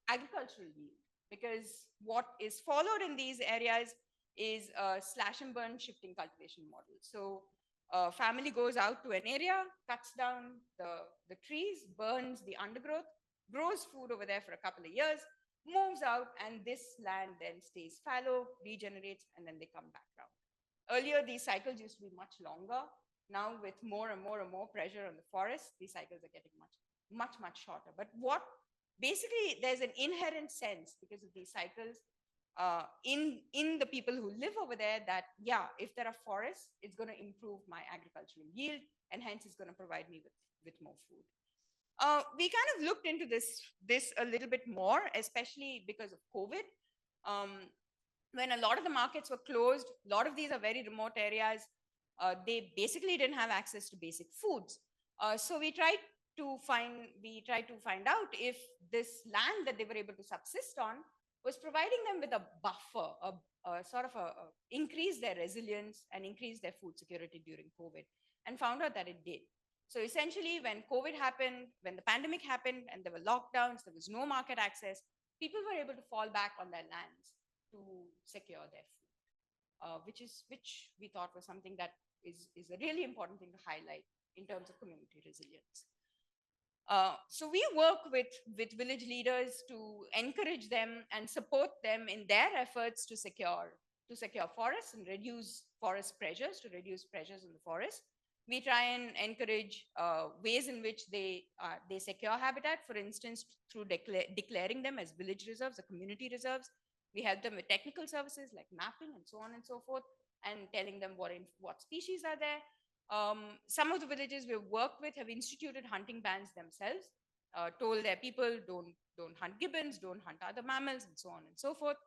agricultural yield. Because what is followed in these areas is a slash and burn shifting cultivation model. So a family goes out to an area, cuts down the trees, burns the undergrowth, grows food over there for a couple of years, moves out, and this land then stays fallow, regenerates, and then they come back around. Earlier, these cycles used to be much longer. Now, with more and more and more pressure on the forest, these cycles are getting much shorter. But basically, there's an inherent sense because of these cycles in the people who live over there that, yeah, if there are forests, it's going to improve my agricultural yield, and hence it's going to provide me with more food. We kind of looked into this a little bit more, especially because of COVID. When a lot of the markets were closed, a lot of these are very remote areas. They basically didn't have access to basic foods. So we tried to find out if this land that they were able to subsist on was providing them with a buffer, a sort of increase their resilience and increase their food security during COVID, and found out that it did. So essentially, when COVID happened, when the pandemic happened and there were lockdowns, there was no market access, people were able to fall back on their lands to secure their food, which we thought was something that is a really important thing to highlight in terms of community resilience. So we work with village leaders to encourage them and support them in their efforts to secure forests and reduce forest pressures, to reduce pressures in the forest. We try and encourage ways in which they secure habitat, for instance, through declaring them as village reserves or community reserves. We help them with technical services like mapping and so on and so forth, and telling them what species are there. Some of the villages we've worked with have instituted hunting bans themselves, told their people don't hunt gibbons, don't hunt other mammals, and so on and so forth.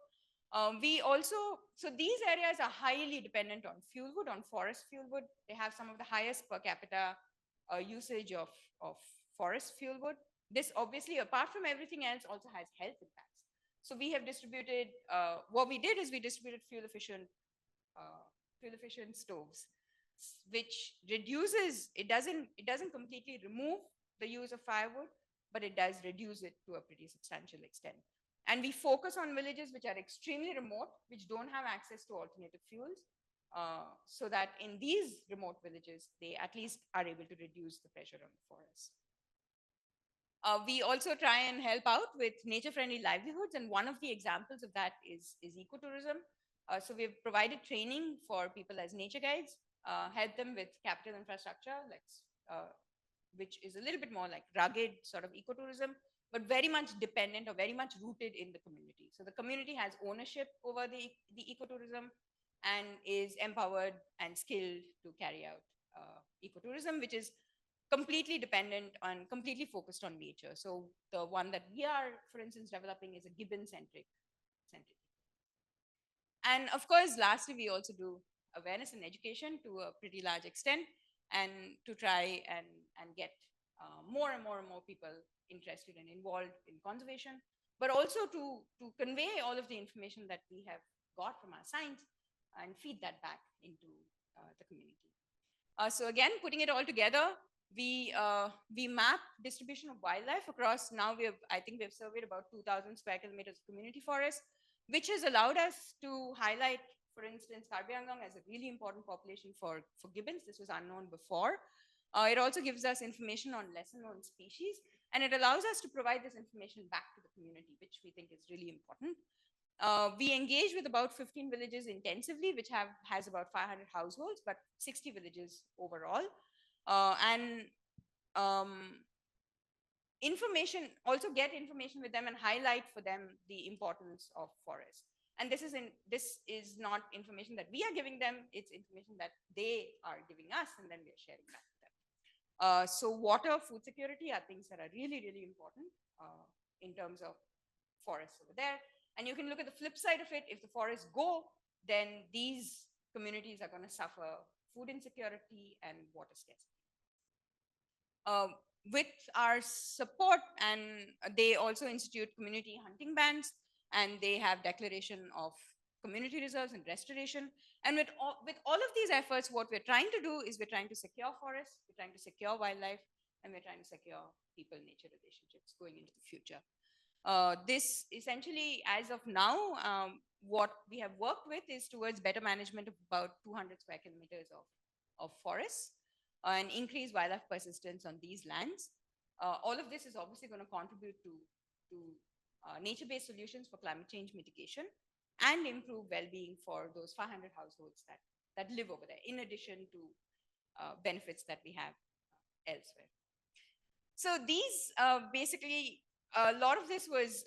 We also, so these areas are highly dependent on fuel wood, on forest fuel wood. They have some of the highest per capita usage of forest fuel wood. This obviously, apart from everything else, also has health impacts. So we have distributed, what we did is we distributed fuel efficient stoves, which reduces, it doesn't completely remove the use of firewood, but it does reduce it to a pretty substantial extent. And we focus on villages which are extremely remote, which don't have access to alternative fuels, so that in these remote villages, they at least are able to reduce the pressure on the forest. We also try and help out with nature-friendly livelihoods, and one of the examples of that is ecotourism. So we've provided training for people as nature guides, help them with capital infrastructure, like which is a little bit more like rugged sort of ecotourism, but very much dependent or very much rooted in the community. So the community has ownership over the ecotourism and is empowered and skilled to carry out ecotourism, which is completely dependent on, completely focused on nature. So the one that we are, for instance, developing is a gibbon-centric. And of course, lastly, we also do awareness and education to a pretty large extent, and to try and get more and more and more people interested and involved in conservation, but also to convey all of the information that we have got from our science and feed that back into the community. So again, putting it all together, we map distribution of wildlife across. Now I think we've surveyed about 2,000 square kilometers of community forest, which has allowed us to highlight, for instance, Karbi Anglong as a really important population for gibbons. This was unknown before. It also gives us information on lesser known species, and it allows us to provide this information back to the community, which we think is really important. We engage with about 15 villages intensively, which has about 500 households, but 60 villages overall. And information, also get information with them and highlight for them the importance of forests. And this is not information that we are giving them, it's information that they are giving us, and then we are sharing that with them. So water, food security are things that are really, really important in terms of forests over there. And you can look at the flip side of it. If the forests go, then these communities are going to suffer food insecurity and water scarcity. With our support, and they also institute community hunting bans, and they have declaration of community reserves and restoration. And with all of these efforts, what we're trying to do is we're trying to secure forests, we're trying to secure wildlife, and we're trying to secure people-nature relationships going into the future. This essentially, as of now, what we have worked with is towards better management of about 200 square kilometers of forests and increase wildlife persistence on these lands. All of this is obviously going to contribute to nature-based solutions for climate change mitigation and improve well-being for those 500 households that live over there, in addition to benefits that we have elsewhere. So these basically, a lot of this was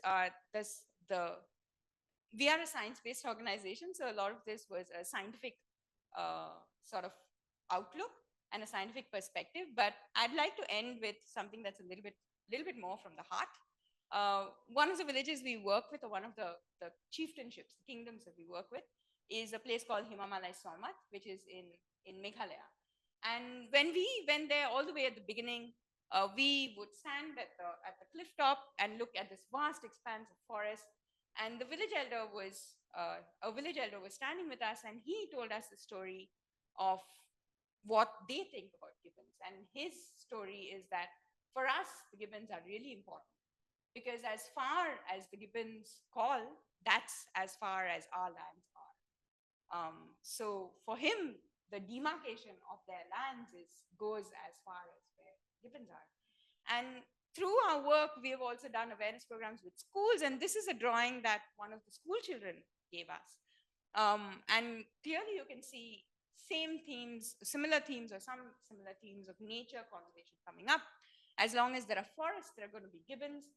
we are a science-based organization, so a lot of this was a scientific sort of outlook and a scientific perspective. But I'd like to end with something that's a little bit more from the heart. One of the villages we work with, or one of the chieftainships, the kingdoms that we work with, is a place called Himamalai Solmat, which is in Meghalaya. And when we went there all the way at the beginning, we would stand at the cliff top and look at this vast expanse of forest. And the village elder was standing with us, and he told us the story of what they think about gibbons. And his story is that for us, the gibbons are really important, because as far as the gibbons call, that's as far as our lands are. So for him, the demarcation of their lands goes as far as where gibbons are. And through our work, we have also done awareness programs with schools. And this is a drawing that one of the school children gave us. And clearly you can see same themes, similar themes, or some similar themes of nature conservation coming up. As long as there are forests, there are going to be gibbons.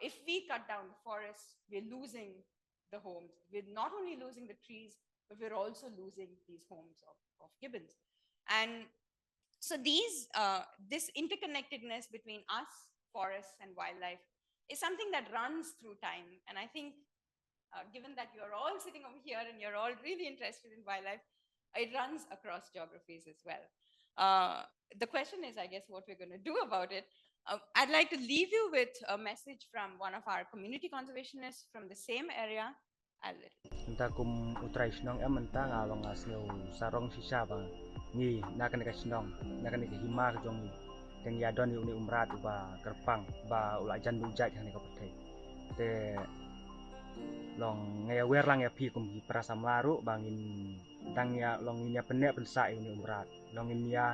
If we cut down the forests, we're losing the homes. We're not only losing the trees, but we're also losing these homes of gibbons. And so this interconnectedness between us, forests, and wildlife is something that runs through time. And I think, given that you're all sitting over here and you're all really interested in wildlife, it runs across geographies as well. The question is, I guess, what we're going to do about it. I'd like to leave you with a message from one of our community conservationists from the same area. Nta kum utrai shnong em nta ngalong asneu sarong sisa bang ni nakan ka shnong nakan ka hima ka jong teng ya don uni umrat ba kerpang ba ula jan bu jai kan ka pathai te long ngaya wer lang ya pi kum hi prasam laru bangin tang ya long ini penek pensa uni umrat long ini ya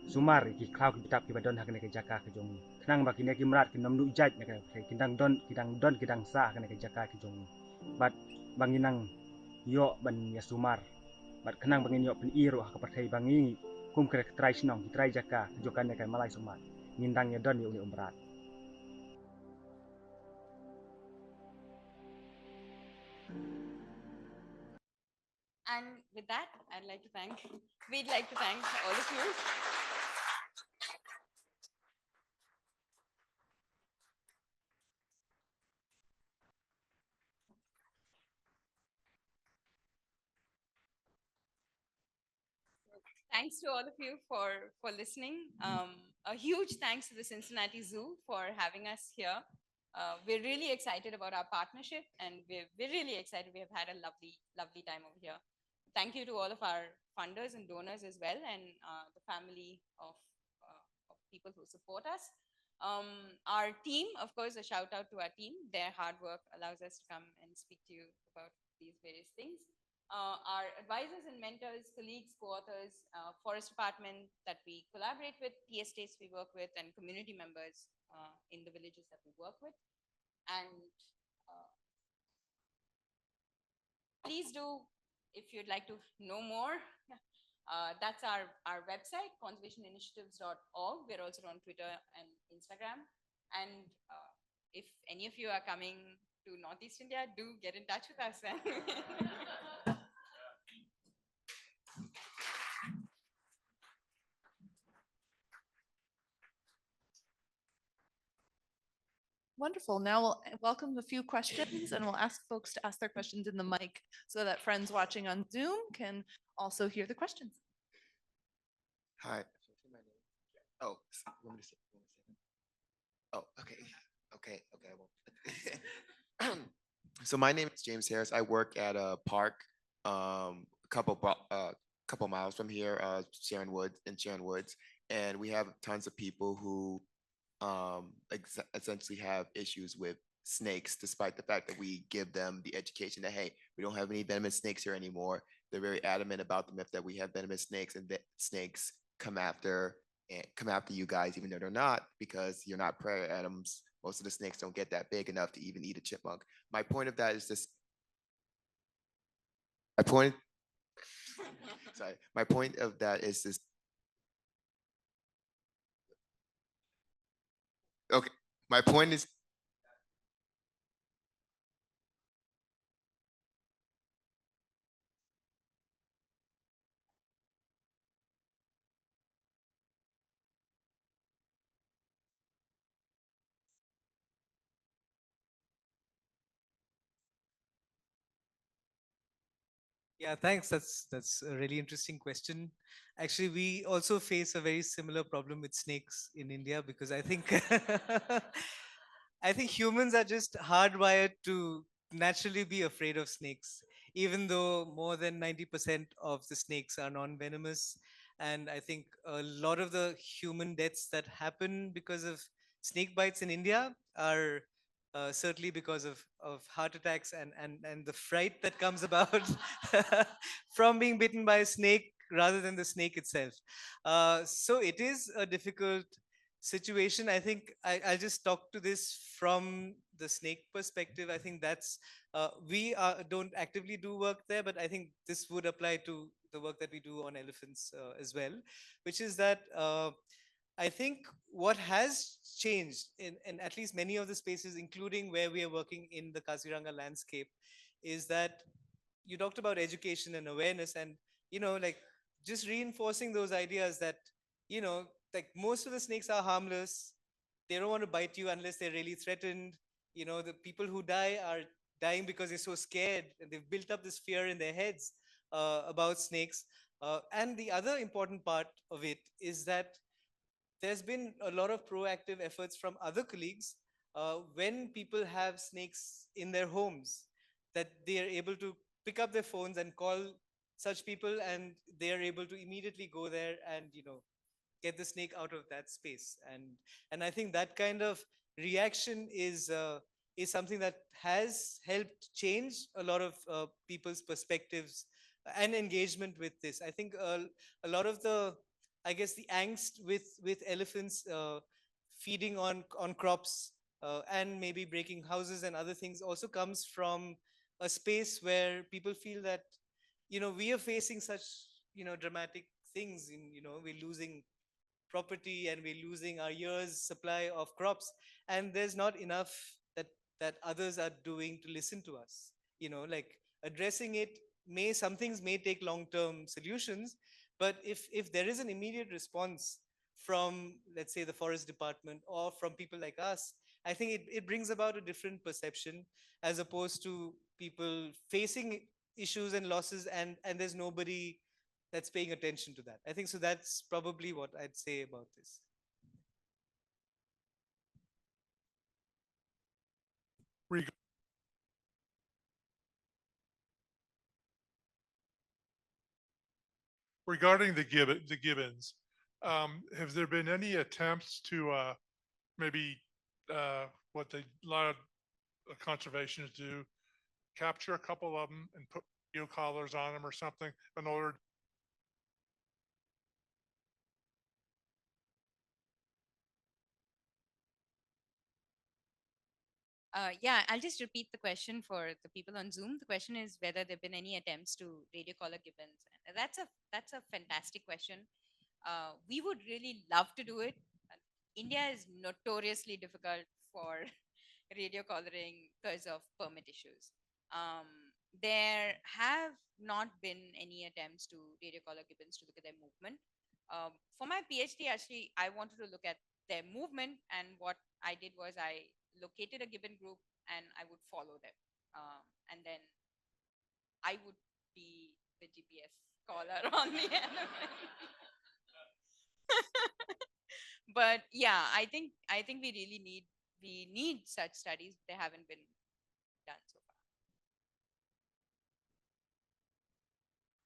sumar ki klau ki bitap ki badon hakan ka jaka ka jong kenang ba kini ki mrat ki nom du jai nakan kidang don kidang sa hakan ka jaka ki jong but banginang yo ban ya sumar bat kenang bangin yo pen iro ka pathai bangi kum kre trai snong trai jaka jokan ne kai malai sumar ngindang ya don yo ni umrat. And with that, we'd like to thank all of you. Thanks to all of you for listening. A huge thanks to the Cincinnati Zoo for having us here. We're really excited about our partnership, and we're really excited. We have had a lovely time over here. Thank you to all of our funders and donors as well, and the family of people who support us. Our team, of course, a shout out to our team. Their hard work allows us to come and speak to you about these various things. Our advisors and mentors, colleagues, co-authors, forest department that we collaborate with, tea estates we work with, and community members in the villages that we work with. And please do, if you'd like to know more, that's our website, conservationinitiatives.org. We're also on Twitter and Instagram. And if any of you are coming to Northeast India, do get in touch with us. Wonderful. Now we'll welcome a few questions and we'll ask folks to ask their questions in the mic so that friends watching on Zoom can also hear the questions. Hi. Oh, oh, okay. Okay. I won't. So my name is James Harris. I work at a park, a couple miles from here, Sharon Woods, and we have tons of people who essentially have issues with snakes, despite the fact that we give them the education that, hey, we don't have any venomous snakes here anymore. They're very adamant about the myth that we have venomous snakes, and that snakes come after you guys, even though they're not, because you're not prey atoms. Most of the snakes don't get that big enough to even eat a chipmunk. My point of that is this. My point of that is this. Okay, my point is. Yeah, thanks. That's a really interesting question. Actually, we also face a very similar problem with snakes in India because I think I think humans are just hardwired to naturally be afraid of snakes, even though more than 90% of the snakes are non-venomous. And I think a lot of the human deaths that happen because of snake bites in India are certainly because of heart attacks and the fright that comes about from being bitten by a snake rather than the snake itself. So it is a difficult situation. I think I'll just talk to this from the snake perspective. I think that's we don't actively do work there, but I think this would apply to the work that we do on elephants as well, which is that I think what has changed in at least many of the spaces, including where we are working in the Kaziranga landscape, is that you talked about education and awareness, and like just reinforcing those ideas that you know like most of the snakes are harmless. They don't want to bite you unless they're really threatened. The people who die are dying because they're so scared and they've built up this fear in their heads about snakes. And the other important part of it is that there's been a lot of proactive efforts from other colleagues when people have snakes in their homes, that they are able to pick up their phones and call such people, and they are able to immediately go there and get the snake out of that space. And I think that kind of reaction is something that has helped change a lot of people's perspectives and engagement with this. I think a lot of the, I guess, the angst with elephants feeding on crops and maybe breaking houses and other things also comes from a space where people feel that we are facing such dramatic things. We're losing property and we're losing our year's supply of crops, and there's not enough that others are doing to listen to us. Like addressing it, some things may take long term solutions, but if there is an immediate response from, let's say, the forest department or from people like us, I think it brings about a different perception, as opposed to people facing issues and losses, and there's nobody that's paying attention to that. I think so. That's probably what I'd say about this. Reg- Regarding the gibbons, have there been any attempts to maybe what a lot of conservationists do, capture a couple of them and put collars on them or something in order? Yeah, I'll just repeat the question for the people on Zoom. The question is whether there've been any attempts to radio collar gibbons. And that's a fantastic question. We would really love to do it. India is notoriously difficult for radio collaring because of permit issues. There have not been any attempts to radio collar gibbons to look at their movement. For my PhD, actually, I wanted to look at their movement, and what I did was I located a gibbon group and I would follow them. And then I would be the GPS collar on the elephant. But yeah, I think we really need such studies. They haven't been done so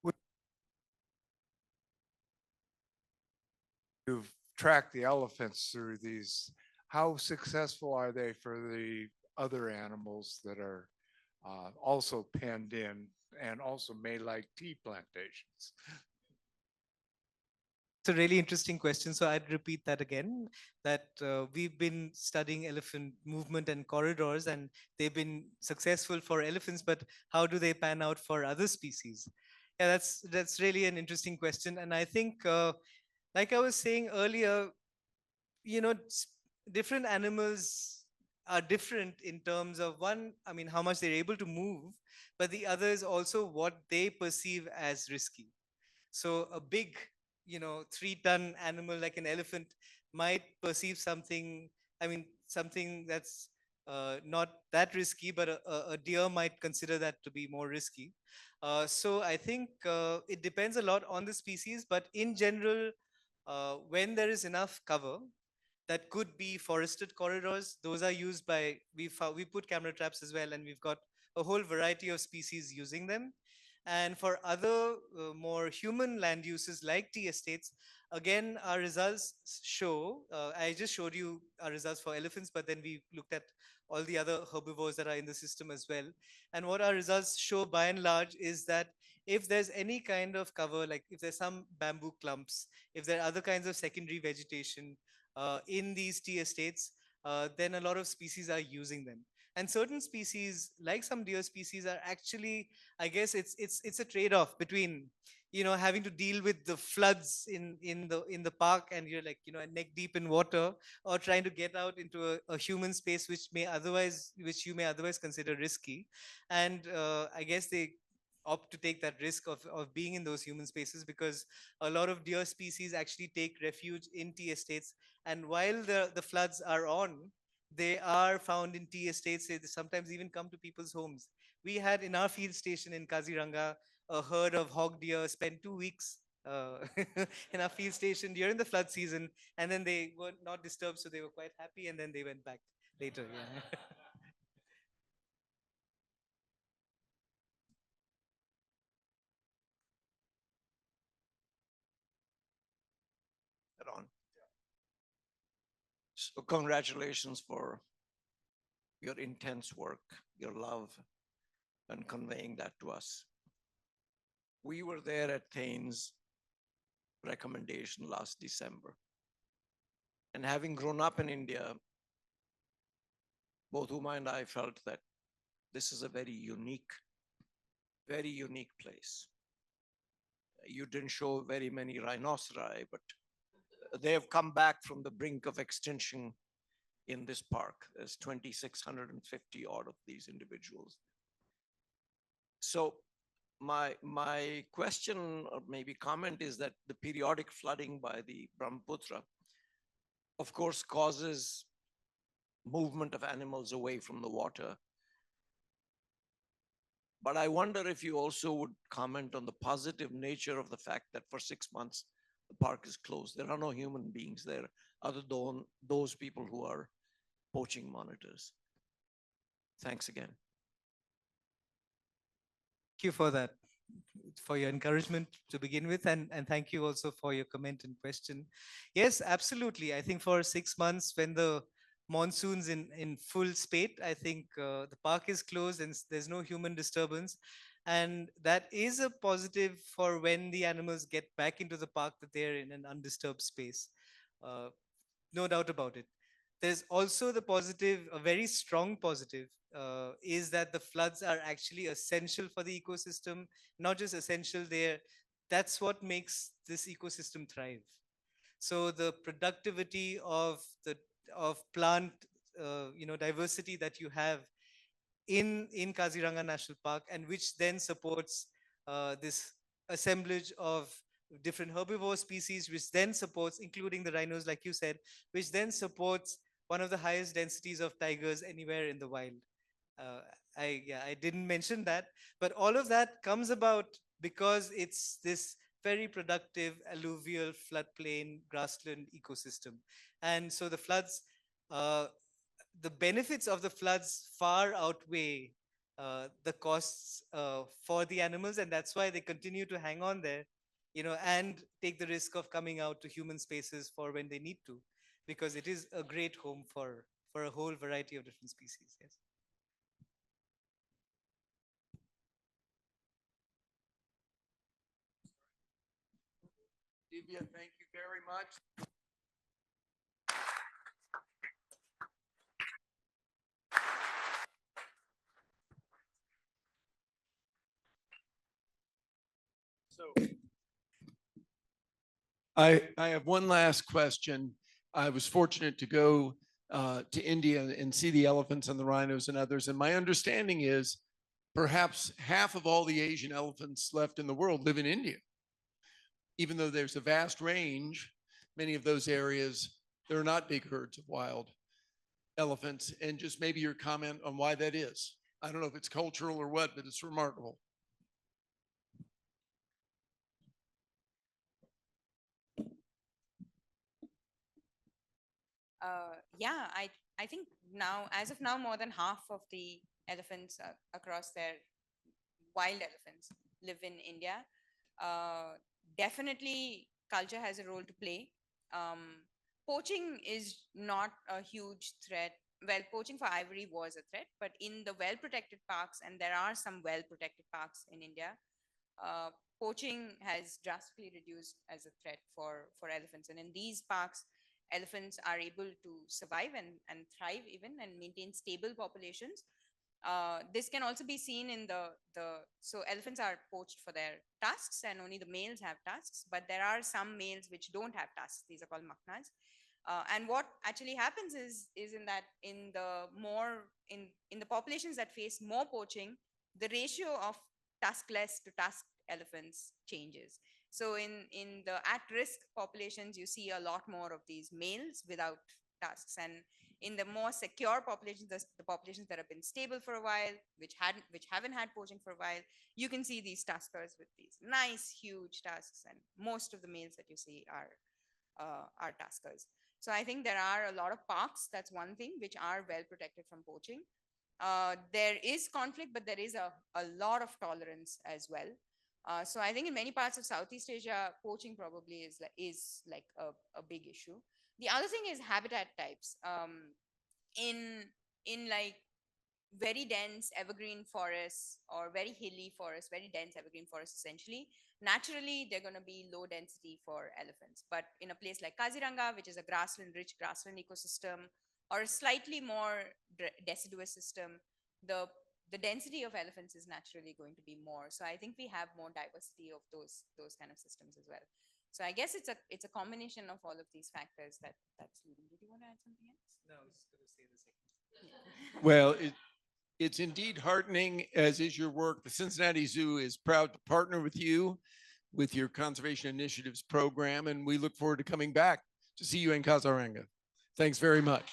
far. You've tracked the elephants through these. How successful are they for the other animals that are also penned in and also may like tea plantations? It's a really interesting question. So I'd repeat that again, that we've been studying elephant movement and corridors, and they've been successful for elephants, but how do they pan out for other species? Yeah, that's really an interesting question. And I think, like I was saying earlier, different animals are different in terms of, one, I mean, how much they're able to move, but the other is also what they perceive as risky. So a big, 3-ton animal like an elephant might perceive something, I mean, something that's not that risky, but a deer might consider that to be more risky. So I think it depends a lot on the species, but in general, when there is enough cover, that could be forested corridors. Those are used by, we put camera traps as well, and we've got a whole variety of species using them. And for other more human land uses like tea estates, again, our results show, I just showed you our results for elephants, but then we looked at all the other herbivores that are in the system as well. And what our results show by and large is that if there's any kind of cover, like if there's some bamboo clumps, if there are other kinds of secondary vegetation in these tea estates, then a lot of species are using them. And certain species, like some deer species, are actually, I guess it's a trade-off between, having to deal with the floods in the park, and you're like, neck deep in water, or trying to get out into a human space which you may otherwise consider risky. And I guess they opt to take that risk of being in those human spaces, because a lot of deer species actually take refuge in tea estates. And while the floods are on, they are found in tea estates. They sometimes even come to people's homes. We had in our field station in Kaziranga a herd of hog deer spent 2 weeks in our field station during the flood season, and then they were not disturbed, so they were quite happy, and then they went back later. Yeah. Head on. So congratulations for your intense work, your love, and conveying that to us. We were there at Thane's recommendation last December. And having grown up in India, both Uma and I felt that this is a very unique place. You didn't show very many rhinoceri, but they have come back from the brink of extinction in this park. There's 2,650 odd of these individuals. So my question, or maybe comment, is that the periodic flooding by the Brahmaputra, of course, causes movement of animals away from the water. But I wonder if you also would comment on the positive nature of the fact that for 6 months, the park is closed. There are no human beings there other than those people who are poaching monitors. Thanks again. Thank you for that, for your encouragement to begin with, and thank you also for your comment and question. Yes, absolutely. I think for 6 months, when the monsoon's in full spate, I think the park is closed and there's no human disturbance. And that is a positive for when the animals get back into the park, that they're in an undisturbed space. Uh, no doubt about it. There's also the positive, a very strong positive, is that the floods are actually essential for the ecosystem. Not just essential, that's what makes this ecosystem thrive. So the productivity of plant diversity that you have in Kaziranga National Park, and which then supports this assemblage of different herbivore species, which then supports, including the rhinos, like you said, which then supports one of the highest densities of tigers anywhere in the wild. Uh, I didn't mention that, but all of that comes about because it's this very productive alluvial floodplain grassland ecosystem. And so uh, the benefits of the floods far outweigh the costs for the animals, and that's why they continue to hang on there, and take the risk of coming out to human spaces for when they need to, because it is a great home for a whole variety of different species. Yes. Divya, thank you very much. So I have one last question. I was fortunate to go to India and see the elephants and the rhinos and others. And my understanding is perhaps half of all the Asian elephants left in the world live in India. Even though there's a vast range, many of those areas, there are not big herds of wild elephants. And just maybe your comment on why that is. I don't know if it's cultural or what, but it's remarkable. Yeah, I think now, as of now, more than half of the elephants across their wild elephants live in India. Definitely, culture has a role to play. Poaching is not a huge threat. Well, poaching for ivory was a threat, but in the well-protected parks, and there are some well-protected parks in India, poaching has drastically reduced as a threat for elephants. And in these parks, elephants are able to survive and thrive even, and maintain stable populations This can also be seen in so elephants are poached for their tusks, and only the males have tusks, but there are some males which don't have tusks. These are called maknas. And what actually happens is in the populations that face more poaching, the ratio of tuskless to tusked elephants changes. So in the at-risk populations, you see a lot more of these males without tusks, and in the more secure populations, the populations that have been stable for a while, which haven't had poaching for a while, you can see these tuskers with these nice huge tusks, and most of the males that you see are tuskers. So I think there are a lot of parks, that's one thing, which are well protected from poaching. There is conflict, but there is a lot of tolerance as well. So I think in many parts of Southeast Asia, poaching probably is like a big issue. The other thing is habitat types. In like very dense evergreen forests or very hilly forests, very dense evergreen forests, essentially, naturally they're going to be low density for elephants. But in a place like Kaziranga, which is a rich grassland ecosystem, or a slightly more deciduous system, the density of elephants is naturally going to be more. So I think we have more diversity of those kind of systems as well. So I guess it's a combination of all of these factors that's leading. Did you want to add something else? No, I was just going to say the second. Well, it's indeed heartening, as is your work. The Cincinnati Zoo is proud to partner with you with your Conservation Initiatives program, and we look forward to coming back to see you in Kaziranga. Thanks very much.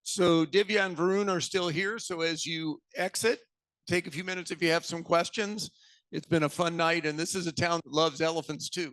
So Divya and Varun are still here. So as you exit, take a few minutes if you have some questions. It's been a fun night, and this is a town that loves elephants too.